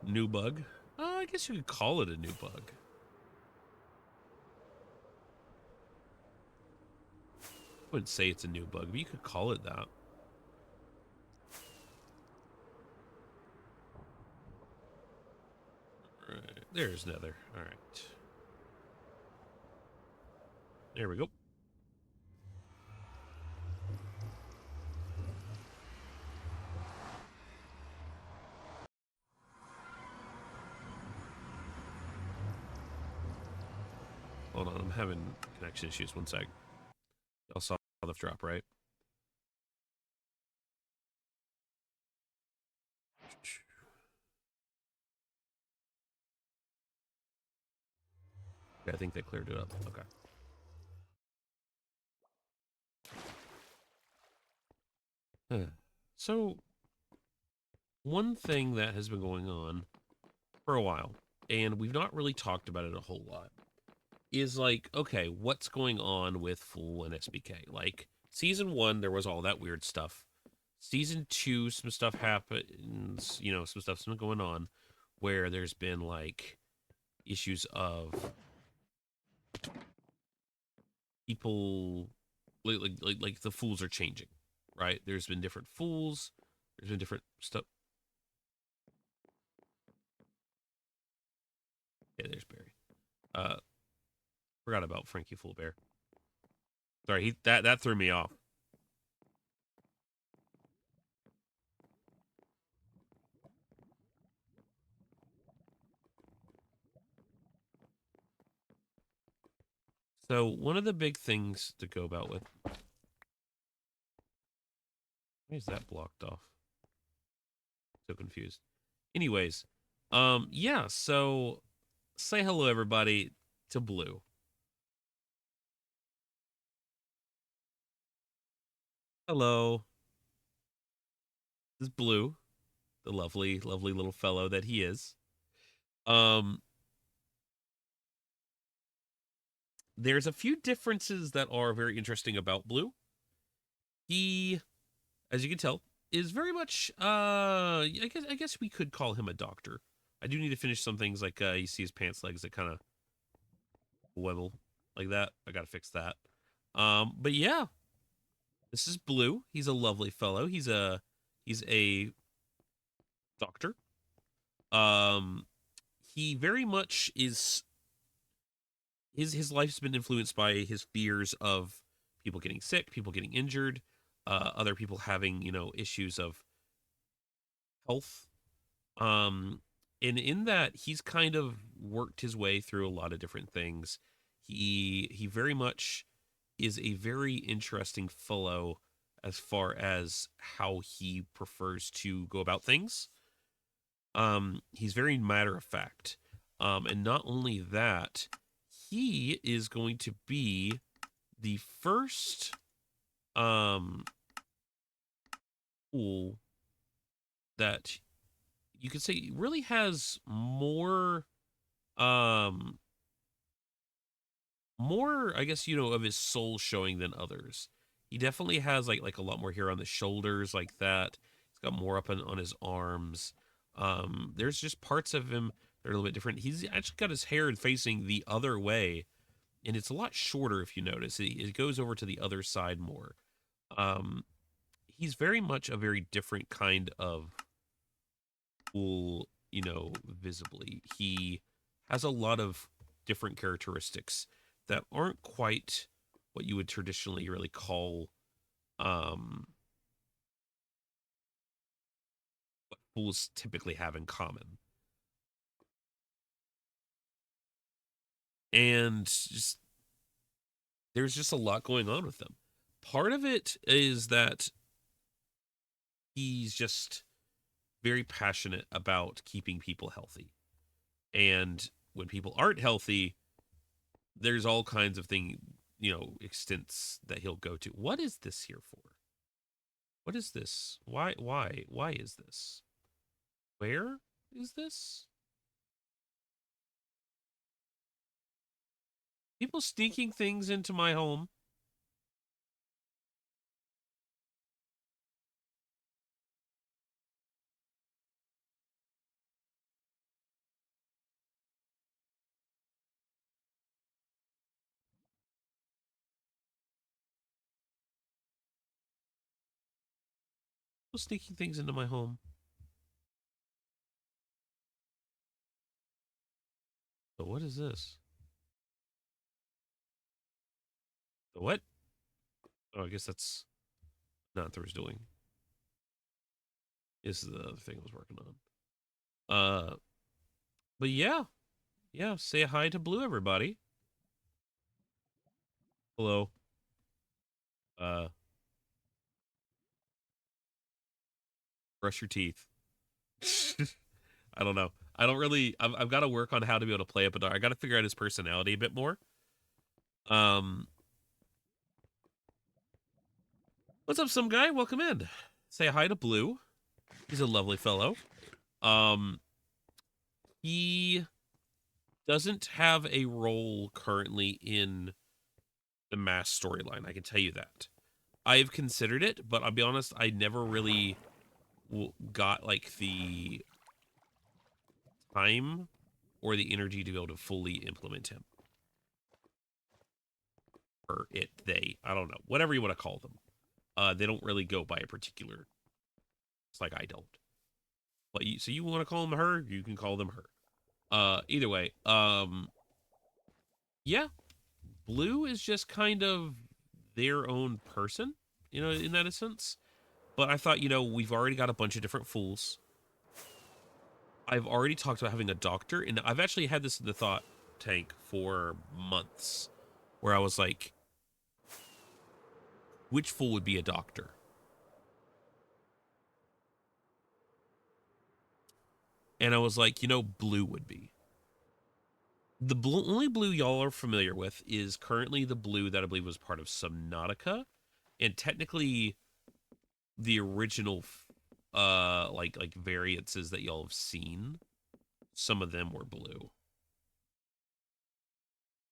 New bug? I guess you could call it a new bug. I wouldn't say it's a new bug, but you could call it that. Right. There's Nether. Alright. There we go. Hold on, I'm having connection issues. One sec. Y'all saw the drop, right? Okay, I think they cleared it up. Okay. So, one thing that has been going on for a while, and we've not really talked about it a whole lot, is like, okay, what's going on with Fool and SBK? Like, season 1, there was all that weird stuff. Season 2, some stuff happens, you know, some stuff's been going on where there's been, like, issues of people, like the Fools are changing, right? There's been different Fools, there's been different stuff. Yeah, there's Barry. Forgot about Frankie Fool Bear. Sorry, that threw me off. So one of the big things to go about with, why is that blocked off? So confused. Anyways, yeah. So say hello, everybody, to Blue. Hello, this is Blue, the lovely, lovely little fellow that he is. Um, there's a few differences that are very interesting about Blue. He, as you can tell, is very much I guess we could call him a doctor. I do need to finish some things like you see his pants legs that kind of wibble like that. I gotta fix that. But yeah, this is Blue. He's a lovely fellow. He's a doctor. Um, he very much is his life's been influenced by his fears of people getting sick, people getting injured, other people having, you know, issues of health. Um, and in that, he's kind of worked his way through a lot of different things. He very much is a very interesting fellow as far as how he prefers to go about things. He's very matter of fact. And not only that, he is going to be the first fool that you could say really has um more, I guess, you know, of his soul showing than others. He definitely has like a lot more hair on the shoulders like that. He's got more up on his arms. There's just parts of him that are a little bit different. He's actually got his hair facing the other way, and it's a lot shorter if you notice. It goes over to the other side more. Um, he's very much a very different kind of cool, you know, visibly. He has a lot of different characteristics that aren't quite what you would traditionally really call um what fools typically have in common. And just there's just a lot going on with them. Part of it is that he's just very passionate about keeping people healthy. And when people aren't healthy, there's all kinds of thing, you know, extents that he'll go to. What is this here for? What is this? Why is this? Where is this? People sneaking things into my home. People sneaking things into my home. But what is this? The what? Oh, I guess that's not Thor's doing. This is the other thing I was working on. Uh, but yeah, yeah. Say hi to Blue, everybody. Hello. Uh, brush your teeth. I don't know. I don't really. I've got to work on how to be able to play up a dog. I got to figure out his personality a bit more. Um, what's up, some guy? Welcome in. Say hi to Blue. He's a lovely fellow. Um, he doesn't have a role currently in the mass storyline. I can tell you that. I've considered it, but I'll be honest, I never really got like the time or the energy to be able to fully implement him. Or it, they, I don't know, whatever you want to call them. They don't really go by a particular. It's like I don't. But so you want to call them her, you can call them her. Either way, yeah, Blue is just kind of their own person, in that sense. But I thought, we've already got a bunch of different fools. I've already talked about having a doctor, and I've actually had this in the thought tank for months, where I was like, which fool would be a doctor? And I was like, Blue would be. The only Blue y'all are familiar with is currently the Blue that I believe was part of Subnautica, and technically the original like variances that y'all have seen, some of them were Blue.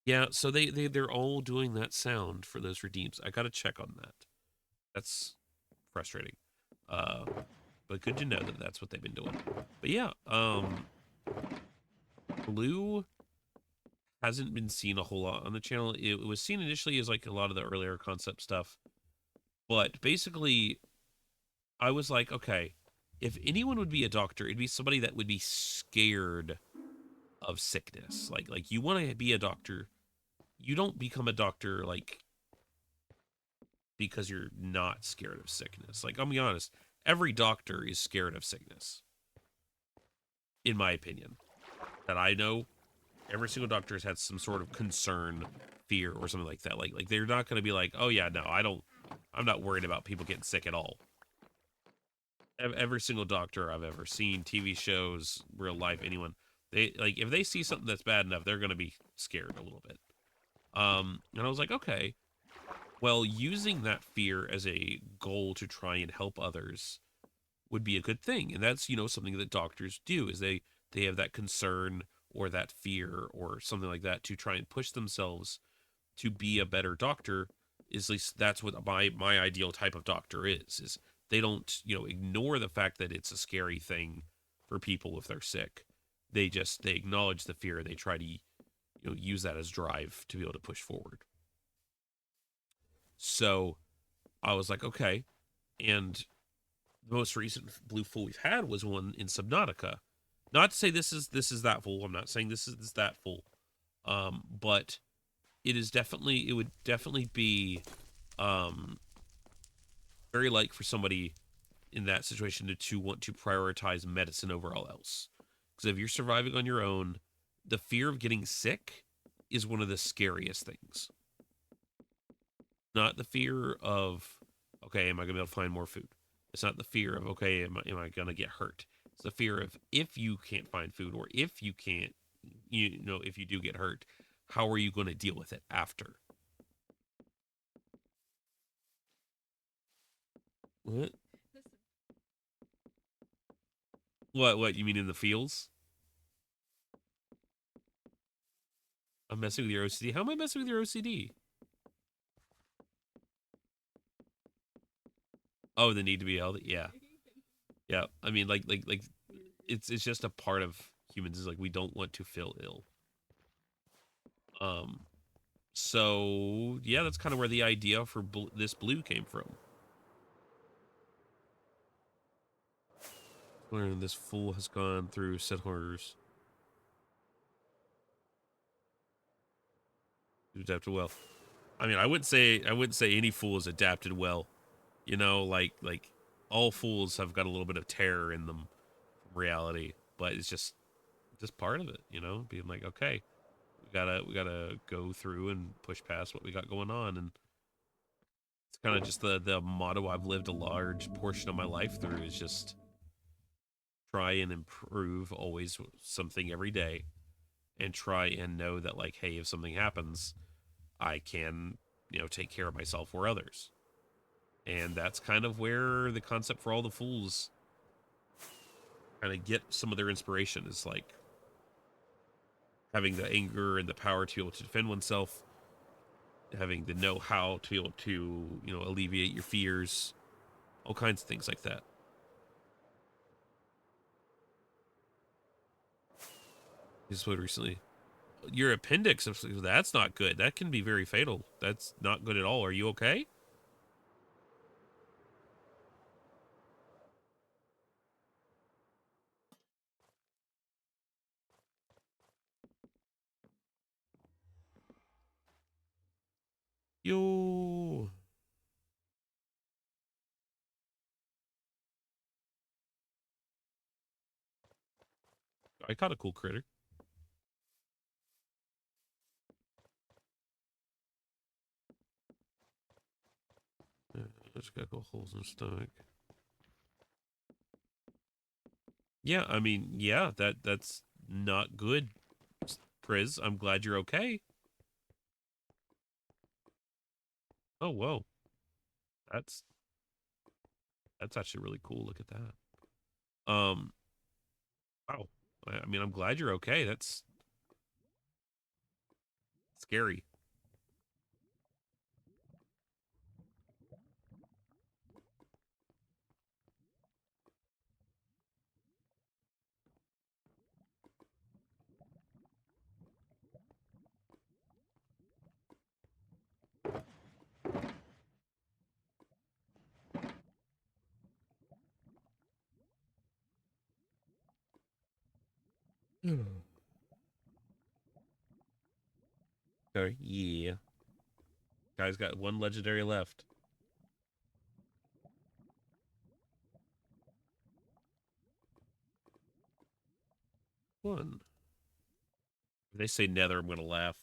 Yeah, so they're all doing that sound for those redeems. I gotta check on that. That's frustrating. But good to know that that's what they've been doing. But yeah, Blue hasn't been seen a whole lot on the channel. It was seen initially as like a lot of the earlier concept stuff. But basically, I was like, okay, if anyone would be a doctor, it'd be somebody that would be scared of sickness. Like you want to be a doctor, you don't become a doctor like because you're not scared of sickness. Like, I'll be honest, every doctor is scared of sickness. In my opinion. That I know, every single doctor has had some sort of concern, fear, or something like that. Like they're not gonna be like, oh yeah, no, I'm not worried about people getting sick at all. Every single doctor I've ever seen, TV shows, real life, anyone, they like if they see something that's bad enough, they're gonna be scared a little bit. And I was like, okay, well, using that fear as a goal to try and help others would be a good thing. And that's, something that doctors do is they have that concern or that fear or something like that to try and push themselves to be a better doctor. Is at least that's what my ideal type of doctor is they don't, ignore the fact that it's a scary thing for people if they're sick. They acknowledge the fear. They try to, use that as drive to be able to push forward. So I was like, okay. And the most recent blue fool we've had was one in Subnautica. Not to say this is that fool. I'm not saying this is that fool. But it would definitely be very like for somebody in that situation to want to prioritize medicine over all else. Because if you're surviving on your own, the fear of getting sick is one of the scariest things. Not the fear of, okay, am I going to be able to find more food? It's not the fear of, okay, am I going to get hurt? It's the fear of if you can't find food or if you can't, if you do get hurt, how are you going to deal with it after? What? What? You mean in the fields? I'm messing with your OCD. How am I messing with your OCD? Oh, the need to be healthy. Yeah, yeah. I mean, like, it's just a part of humans. Is like we don't want to feel ill. Um, so yeah, that's kind of where the idea for this blue came from. Where this fool has gone through said horrors. Adapted well. I mean, I wouldn't say any fool has adapted well. Like all fools have got a little bit of terror in them from reality, but it's just part of it. Being like, okay, we gotta go through and push past what we got going on, and it's kind of just the motto I've lived a large portion of my life through is just try and improve always something every day, and try and know that like, hey, if something happens, I can, take care of myself or others. And that's kind of where the concept for all the fools kind of get some of their inspiration, is like having the anger and the power to be able to defend oneself, having the know-how to be able to, alleviate your fears, all kinds of things like that. Just what recently, your appendix, that's not good. That can be very fatal. That's not good at all. Are you okay? Yo, I caught a cool critter. Just got a couple holes in the stomach. Yeah, I mean, yeah, that's not good, Priz. I'm glad you're okay. Oh, whoa. That's that's actually really cool. Look at that. Wow. I mean, I'm glad you're okay. That's scary. Okay, yeah. Guy's got one legendary left. One. If they say nether, I'm gonna laugh.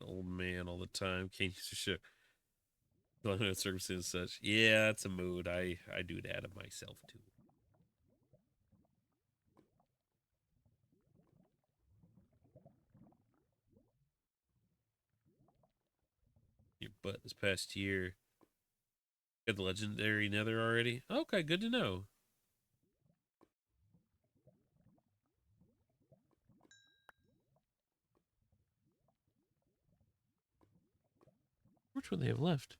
Old man all the time. Can't use your shit. Circumstances and such. Yeah, that's a mood. I do that of myself too. Your butt this past year. Got the legendary nether already? Okay, good to know. Which one they have left?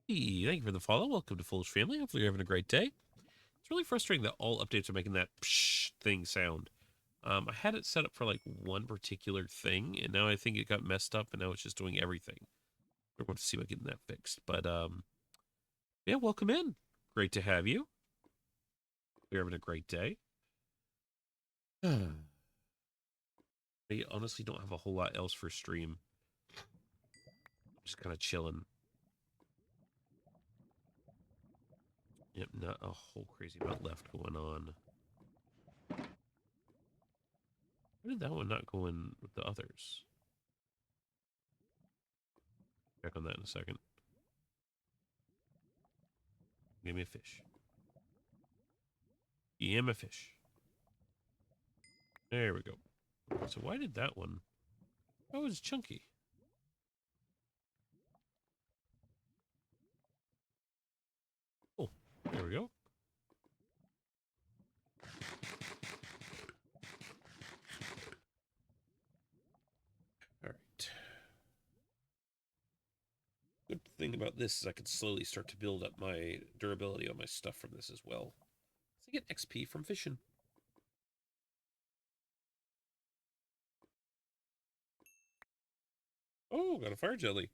Hey, thank you for the follow. Welcome to Foolish Family. Hopefully you're having a great day. It's really frustrating that all updates are making that psh thing sound. I had it set up for like one particular thing, and now I think it got messed up, and now it's just doing everything. We're going to see about getting that fixed. But yeah, welcome in. Great to have you. We're having a great day. I honestly don't have a whole lot else for stream. Just kind of chilling. Yep, not a whole crazy amount left going on. Why did that one not go in with the others? Check on that in a second. Give me a fish. Yeah, a fish. There we go. So why did that one? Oh, it's chunky. Oh, there we go. All right. Good thing about this is I can slowly start to build up my durability on my stuff from this as well. So I get XP from fishing. Oh, got a fire jelly.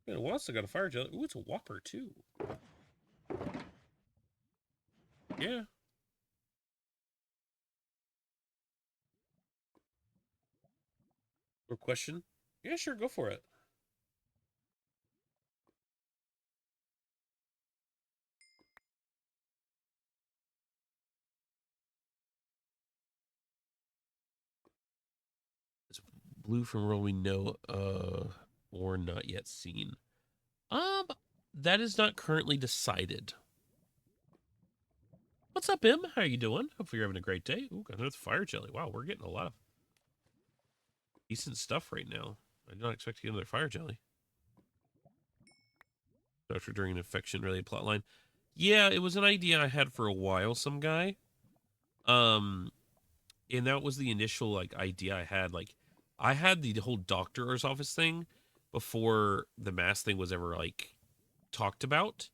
Been a while since I got a fire jelly. Ooh, it's a whopper too. Yeah. Or question? Yeah, sure, go for it. It's blue from world we know or not yet seen. Um, that is not currently decided. What's up, Im? How you doing? Hopefully you're having a great day. Ooh, got another fire jelly. Wow, we're getting a lot of decent stuff right now. I did not expect to get another fire jelly. Doctor during an infection related plotline. Yeah, it was an idea I had for a while, some guy. Um, and that was the initial like idea I had. Like, I had the whole doctor's office thing before the mask thing was ever like talked about.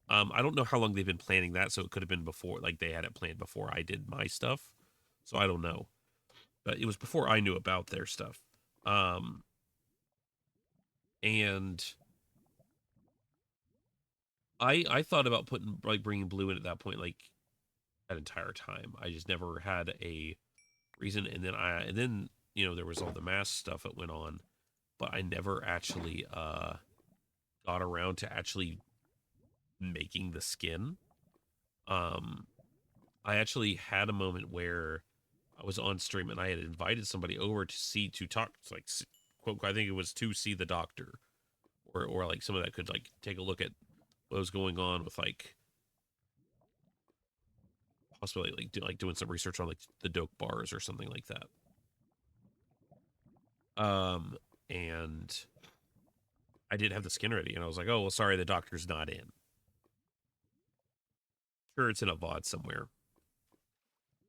I don't know how long they've been planning that, so it could have been before, like they had it planned before I did my stuff. So I don't know, but it was before I knew about their stuff. Um, and I thought about putting like bringing blue in at that point, like that entire time. I just never had a reason, and then you know there was all the mask stuff that went on, but I never actually got around to actually making the skin. Um, I actually had a moment where I was on stream and I had invited somebody over to talk, like quote, I think it was to see the doctor, or like someone that could like take a look at what was going on with like possibly like doing some research on like the dope bars or something like that. Um, and I didn't have the skin ready, and I was like, oh well, sorry, the doctor's not in. Sure, it's in a VOD somewhere.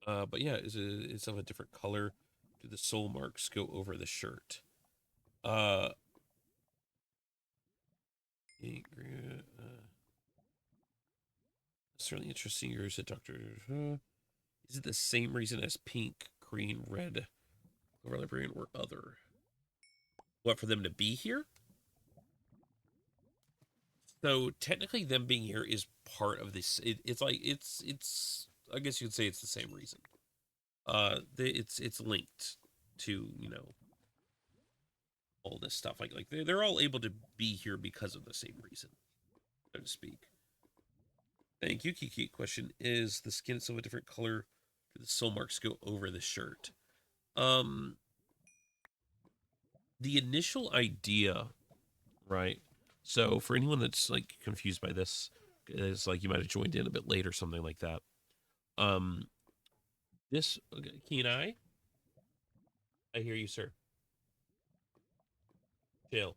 But yeah, it's of a different color. Do the soul marks go over the shirt? Uh, certainly interesting. Yours, Doctor. Is it the same reason as pink, green, red, clover librarian, or other? What, for them to be here? So technically, them being here is part of this. It's like it's. I guess you could say it's the same reason. It's linked to all this stuff. Like they're all able to be here because of the same reason, so to speak. Thank you, Kiki. Question: is the skin still a different color? Do the soul marks go over the shirt? Um, the initial idea, right? So for anyone that's like confused by this, is like you might have joined in a bit late or something like that. Um, this Keen Eye, I hear you, sir. Chill.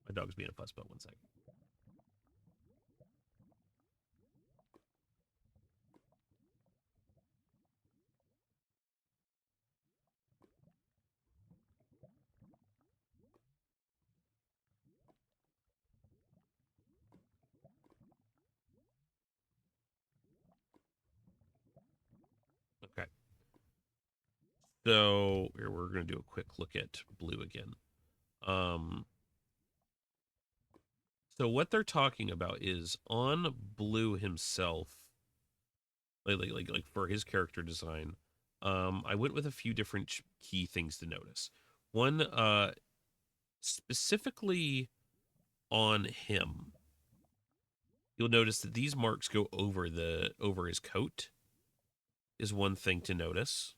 My dog's being a fussbot. 1 second. Okay. So here we're gonna do a quick look at blue again. Um, so what they're talking about is on Blue himself, like for his character design. I went with a few different key things to notice. One, specifically on him, you'll notice that these marks go over his coat. Is one thing to notice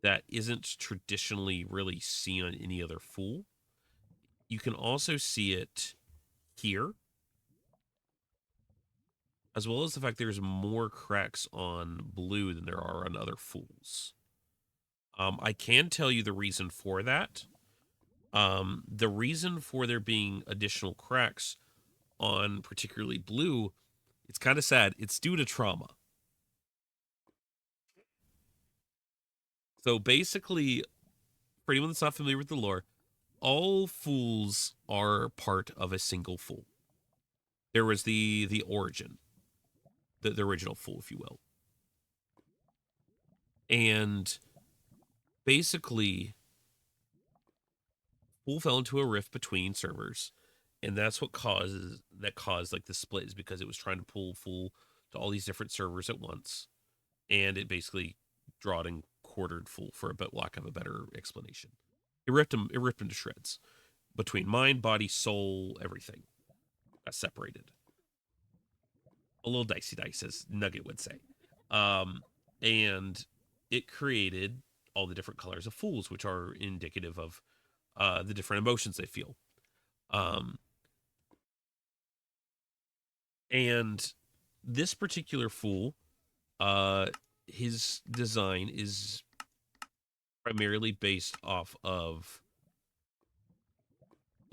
that isn't traditionally really seen on any other Fool. You can also see it here, as well as the fact there's more cracks on Blue than there are on other Fools. I can tell you the reason for that. The reason for there being additional cracks on particularly Blue, it's kind of sad. It's due to trauma. So basically, for anyone that's not familiar with the lore, all Fools are part of a single Fool. There was the origin, the original Fool, if you will. And basically, Fool fell into a rift between servers, and that's what caused like the split, is because it was trying to pull Fool to all these different servers at once, and it basically quartered fool, for a bit lack of a better explanation. It ripped him to shreds. Between mind, body, soul, everything got separated. A little dicey dice, as Nugget would say. And it created all the different colors of fools, which are indicative of the different emotions they feel. And this particular fool, his design is primarily based off of,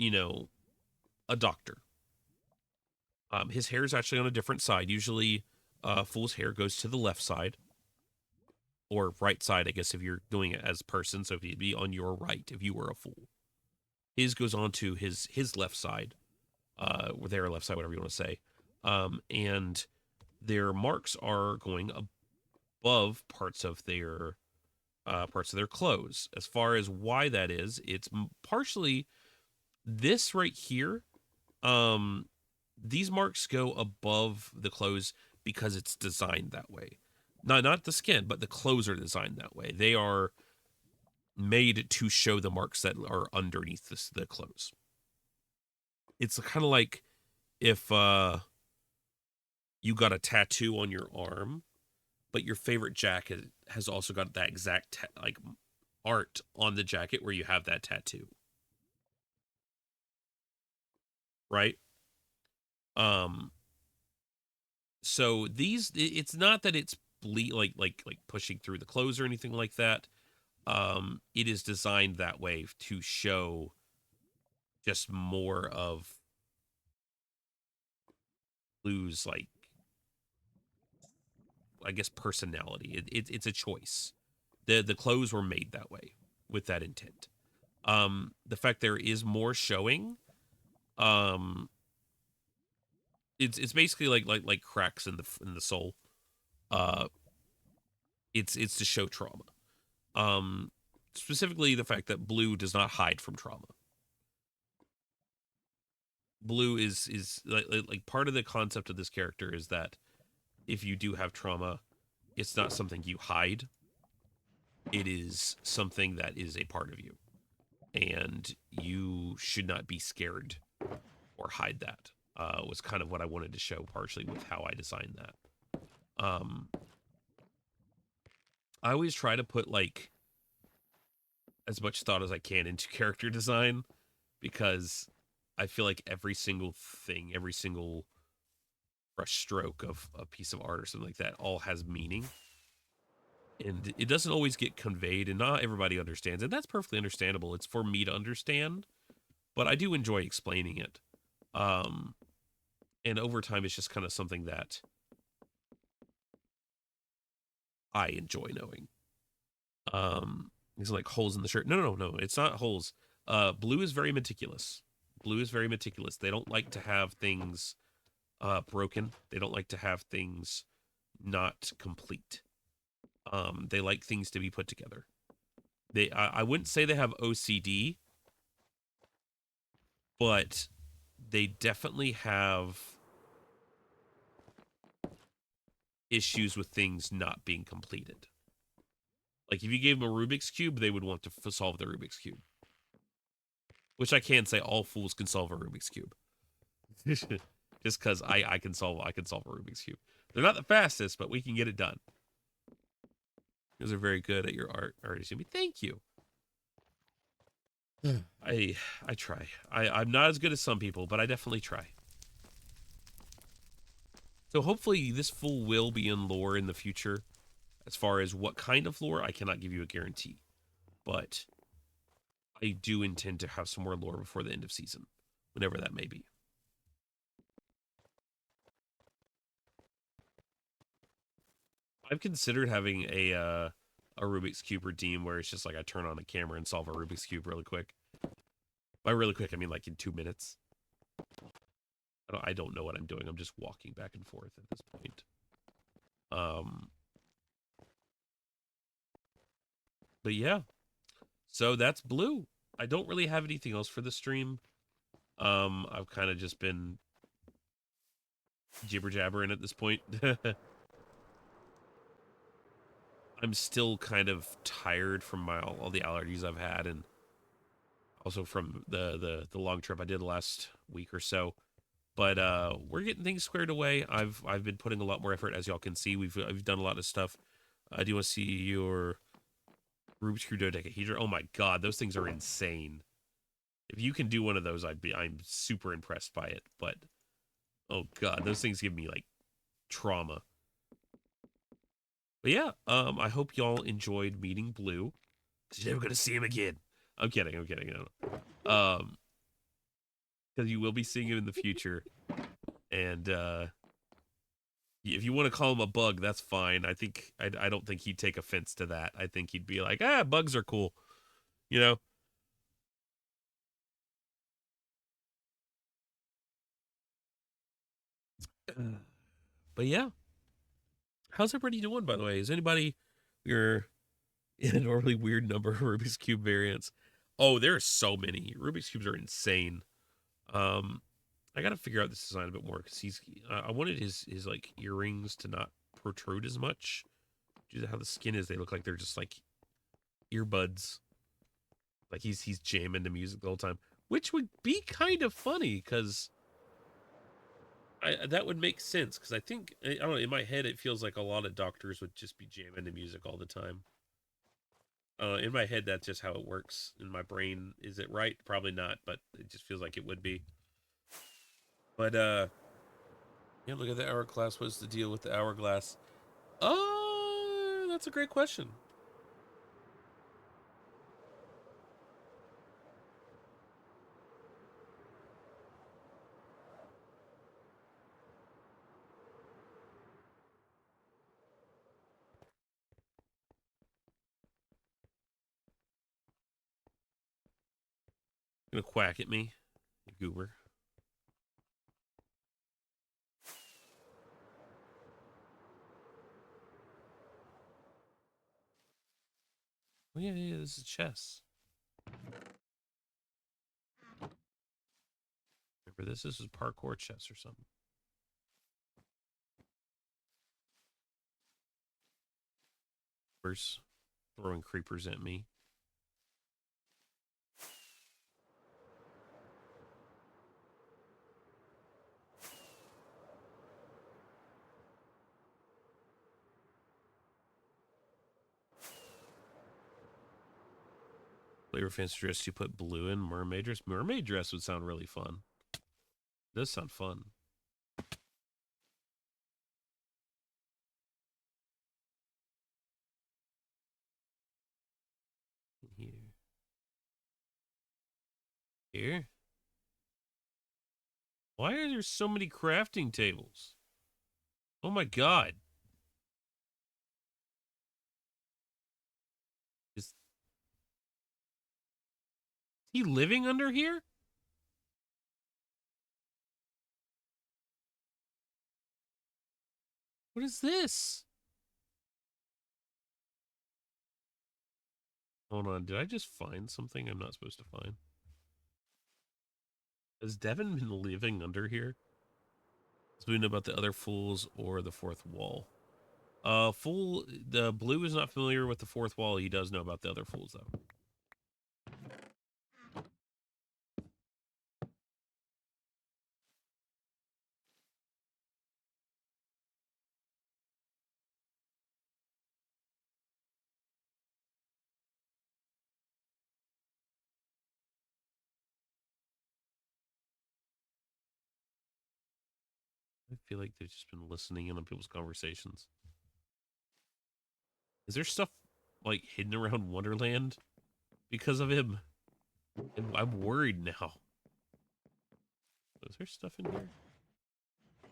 a doctor. His hair is actually on a different side. Usually, fool's hair goes to the left side, or right side, I guess, if you're doing it as a person. So if he'd be on your right, if you were a fool. His goes on to his left side, or their left side, whatever you want to say. And their marks are going above parts of their clothes. As far as why that is, it's partially this right here. These marks go above the clothes because it's designed that way. Not the skin, but the clothes are designed that way. They are made to show the marks that are underneath the clothes. It's kind of like if you got a tattoo on your arm, but your favorite jacket has also got that exact art on the jacket where you have that tattoo, right? So it's not that it's like pushing through the clothes or anything like that. It is designed that way to show just more of Blue's, I guess, personality. It's a choice. The clothes were made that way with that intent. The fact there is more showing, it's basically like cracks in the soul. It's to show trauma. Specifically the fact that Blue does not hide from trauma. Blue is like part of the concept of this character is that if you do have trauma, it's not something you hide. It is something that is a part of you, and you should not be scared or hide that. Was kind of what I wanted to show, partially with how I designed that. I always try to put as much thought as I can into character design, because I feel like every single thing, every single brush stroke of a piece of art or something like that all has meaning. And it doesn't always get conveyed, and not everybody understands it. That's perfectly understandable. It's for me to understand, but I do enjoy explaining it. And over time, it's just kind of something that I enjoy knowing. These are like holes in the shirt. No. It's not holes. Blue is very meticulous. They don't like to have things broken. They don't like to have things not complete. They like things to be put together. I wouldn't say they have OCD, but they definitely have issues with things not being completed. Like if you gave them a Rubik's Cube, they would want to solve the Rubik's Cube. Which I can say all fools can solve a Rubik's Cube. Just because I can solve a Rubik's Cube. They're not the fastest, but we can get it done. You guys are very good at your art, Jimmy. Thank you. I try. I'm not as good as some people, but I definitely try. So hopefully this fool will be in lore in the future. As far as what kind of lore, I cannot give you a guarantee. But I do intend to have some more lore before the end of season, whenever that may be. I've considered having a Rubik's Cube redeem where it's just like I turn on a camera and solve a Rubik's Cube really quick. By really quick, I mean like in 2 minutes. I don't know what I'm doing. I'm just walking back and forth at this point. But yeah. So that's Blue. I don't really have anything else for the stream. I've kind of just been jibber jabbering at this point. I'm still kind of tired from all the allergies I've had, and also from the long trip I did last week or so. But we're getting things squared away. I've been putting a lot more effort, as y'all can see. I've done a lot of stuff. I do want to see your Rubik's Cube dodecahedron. Oh my god, those things are insane. If you can do one of those, I'm super impressed by it. But oh god, those things give me like trauma. But yeah, I hope y'all enjoyed meeting Blue. Cause you're never gonna see him again. I'm kidding. I'm kidding. Because you will be seeing him in the future, and if you want to call him a bug, that's fine. I don't think he'd take offense to that. I think he'd be like, bugs are cool, you know. But yeah, how's everybody doing? By the way, is anybody your normally weird number of Rubik's Cube variants? Oh, there are so many. Rubik's Cubes are insane. Um, I got to figure out this design a bit more because I wanted his like earrings to not protrude as much due to how the skin is. They look like they're just like earbuds. Like he's jamming the music the whole time, which would be kind of funny because that would make sense. Because I don't know, in my head it feels like a lot of doctors would just be jamming the music all the time. In my head, that's just how it works. In my brain, is it right? Probably not, but it just feels like it would be. But yeah, look at the hourglass. What's the deal with the hourglass? That's a great question. Gonna quack at me, you goober. Oh yeah, yeah, this is chess. Remember this? This is parkour chess or something. Creepers throwing creepers at me. Flavor fancy dress you put blue in mermaid dress. Mermaid dress would sound really fun. It does sound fun. Here. Here. Why are there so many crafting tables? Oh my god. Is he living under here? What is this? Hold on, did I just find something I'm not supposed to find? Has Devin been living under here? Do we know about the other fools or the fourth wall? The blue is not familiar with the fourth wall. He does know about the other fools, though. I feel like they've just been listening in on people's conversations. Is there stuff like hidden around Wonderland because of him? I'm worried now. Is there stuff in here?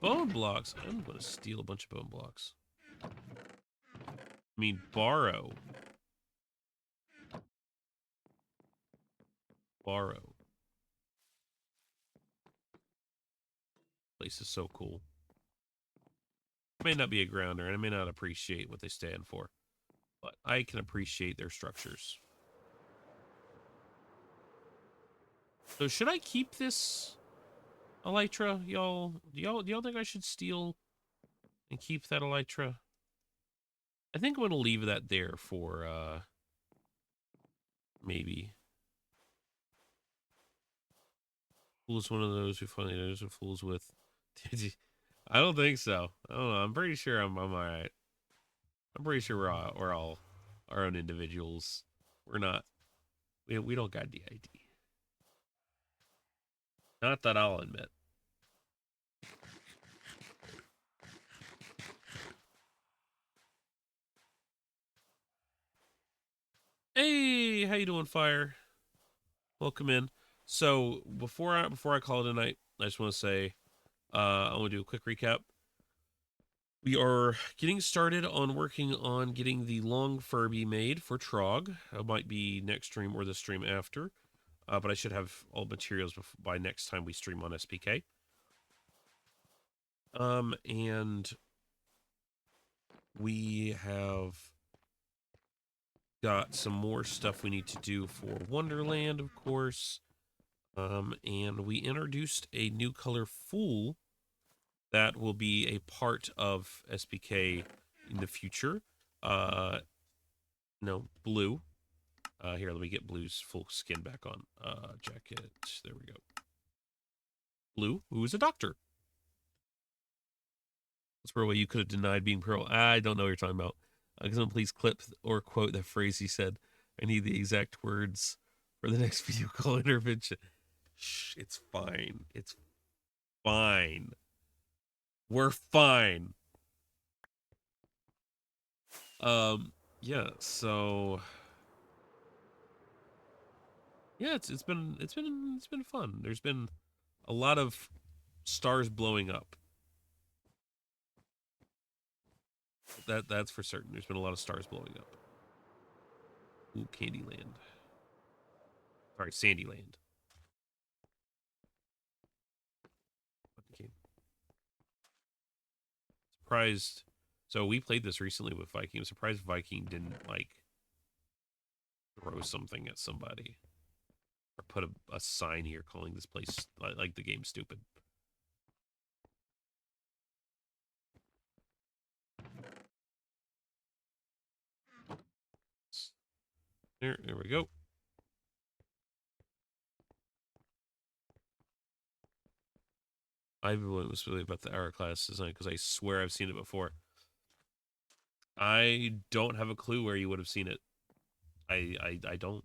Bone blocks. I'm going to steal a bunch of bone blocks. I mean, borrow. Borrow. Place is so cool. I may not be a grounder, and I may not appreciate what they stand for, but I can appreciate their structures. So should I keep this elytra, y'all? Do y'all think I should steal and keep that elytra? I think I'm going to leave that there for maybe. Fool's one of those who finally knows what fools with. I don't think so. I don't know. I'm pretty sure I'm all right. I'm pretty sure we're all our own individuals. We're not. We don't got the ID. Not that I'll admit. Hey, how you doing, Fire? Welcome in. So before I call it a night, I just want to say I want to do a quick recap. We are getting started on working on getting the long Furby made for Trog. It might be next stream or the stream after, but I should have all materials by next time we stream on SBK. And we have got some more stuff we need to do for Wonderland, of course. And we introduced a new color Fool that will be a part of SBK in the future. No, blue. Here, let me get Blue's full skin back on. Jacket. There we go. Blue, who is a doctor. That's where you could have denied being Pearl. I don't know what you're talking about. Can someone please clip or quote that phrase he said? I need the exact words for the next video call intervention. Shh, it's fine. It's fine. We're fine. Yeah, so yeah, it's been fun. There's been a lot of stars blowing up. That's for certain. There's been a lot of stars blowing up. Ooh, Candyland. Sorry, Sandyland. Okay. Surprised. So we played this recently with Viking. I'm surprised Viking didn't like throw something at somebody or put a sign here calling this place like the game stupid. There we go. I was really about the hourglass design because I swear I've seen it before. I don't have a clue where you would have seen it. I don't.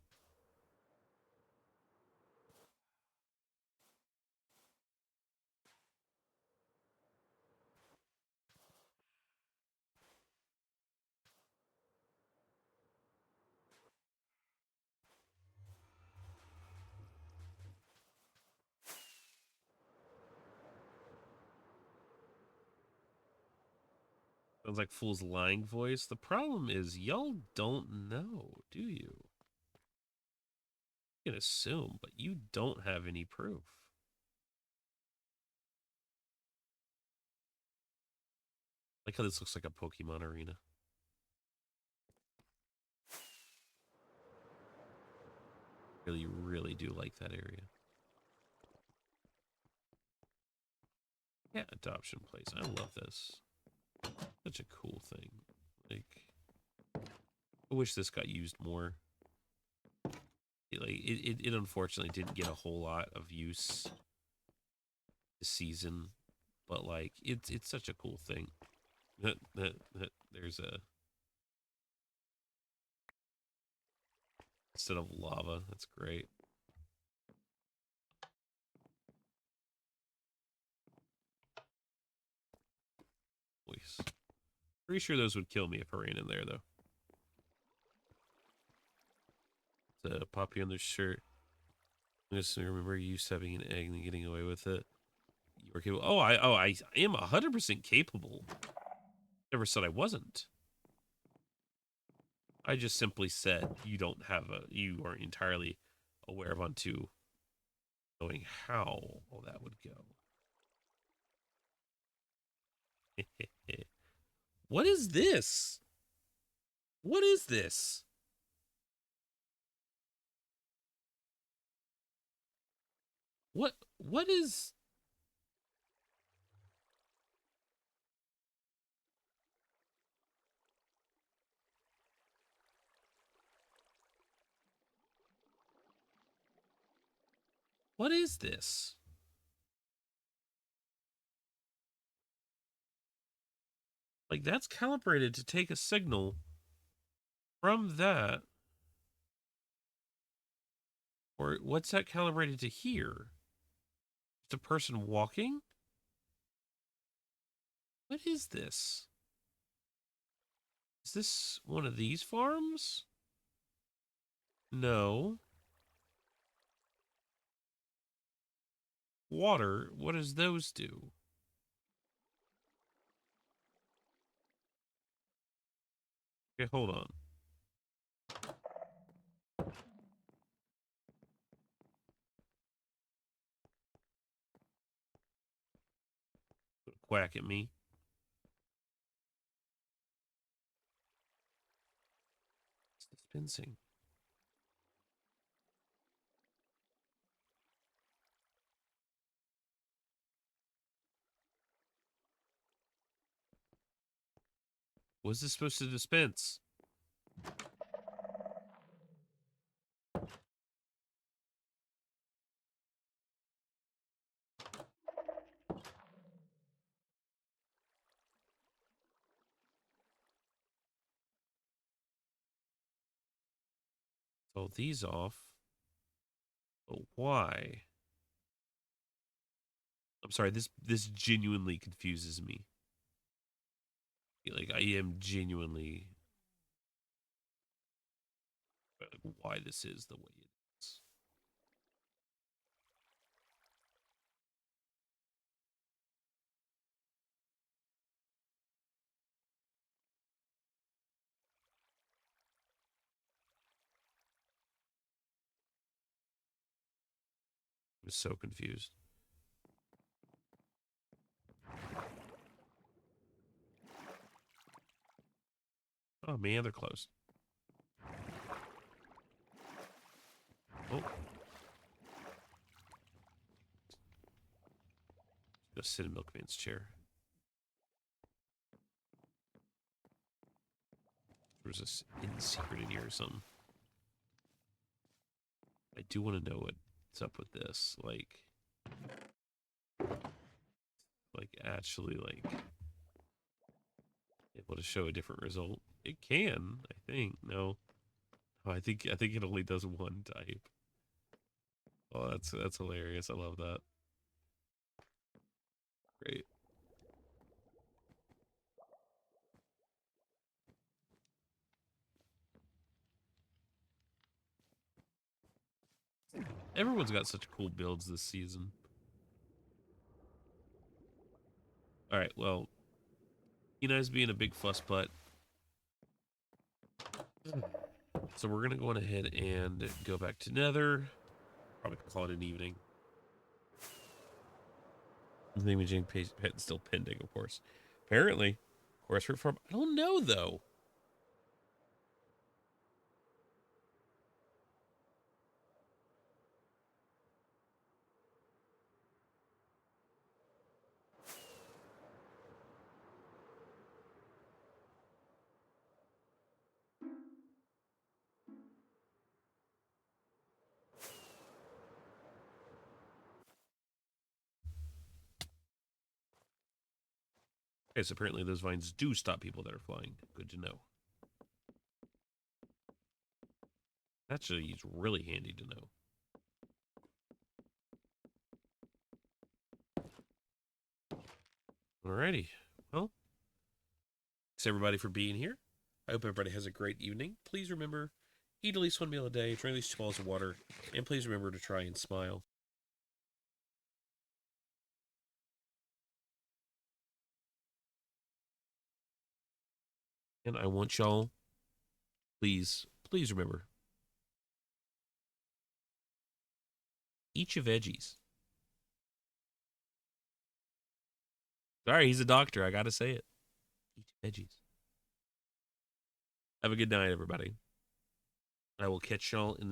Sounds like Fool's lying voice. The problem is y'all don't know, do you? You can assume, but you don't have any proof. Like how this looks like a Pokemon arena. Really, really do like that area. Yeah, adoption place. I love this. Such a cool thing. Like, I wish this got used more. It unfortunately didn't get a whole lot of use this season, but like it's such a cool thing. There's a instead of lava. That's great. Voice. Pretty sure those would kill me if I ran in there though. The poppy on their shirt. I just remember you used to having an egg and getting away with it. You were capable. I am 100% capable. Never said I wasn't. I just simply said you aren't entirely aware of onto knowing how all that would go. What is this? What is this? What is What is this? Like, that's calibrated to take a signal from that. Or what's that calibrated to here? Just a person walking? What is this? Is this one of these farms? No. Water, what does those do? Okay, hold on. Quack at me. It's dispensing. What's this supposed to dispense? Pull these off. But why? I'm sorry, this genuinely confuses me. Like, I am genuinely like why this is the way it is. I'm so confused. Oh man, they're closed. Oh. Go sit in Milkman's chair. There's this hidden secret in here or something. I do want to know what's up with this. Like actually, like, able to show a different result. It can, I think. No. Oh, I think it only does one type. Oh, that's hilarious. I love that. Great. Everyone's got such cool builds this season. All right, well, Ina's being a big fuss butt. So we're going to go on ahead and go back to Nether. Probably call it an evening. The imaging page still pending, of course. Apparently. Course for farm. I don't know, though. Okay, so apparently those vines do stop people that are flying. Good to know. Actually, it's really handy to know. Alrighty. Well, thanks everybody for being here. I hope everybody has a great evening. Please remember, eat at least one meal a day, drink at least 2 bottles of water, and please remember to try and smile. And I want y'all, please remember, eat your veggies. Sorry, he's a doctor. I gotta say it. Eat your veggies. Have a good night, everybody. I will catch y'all in the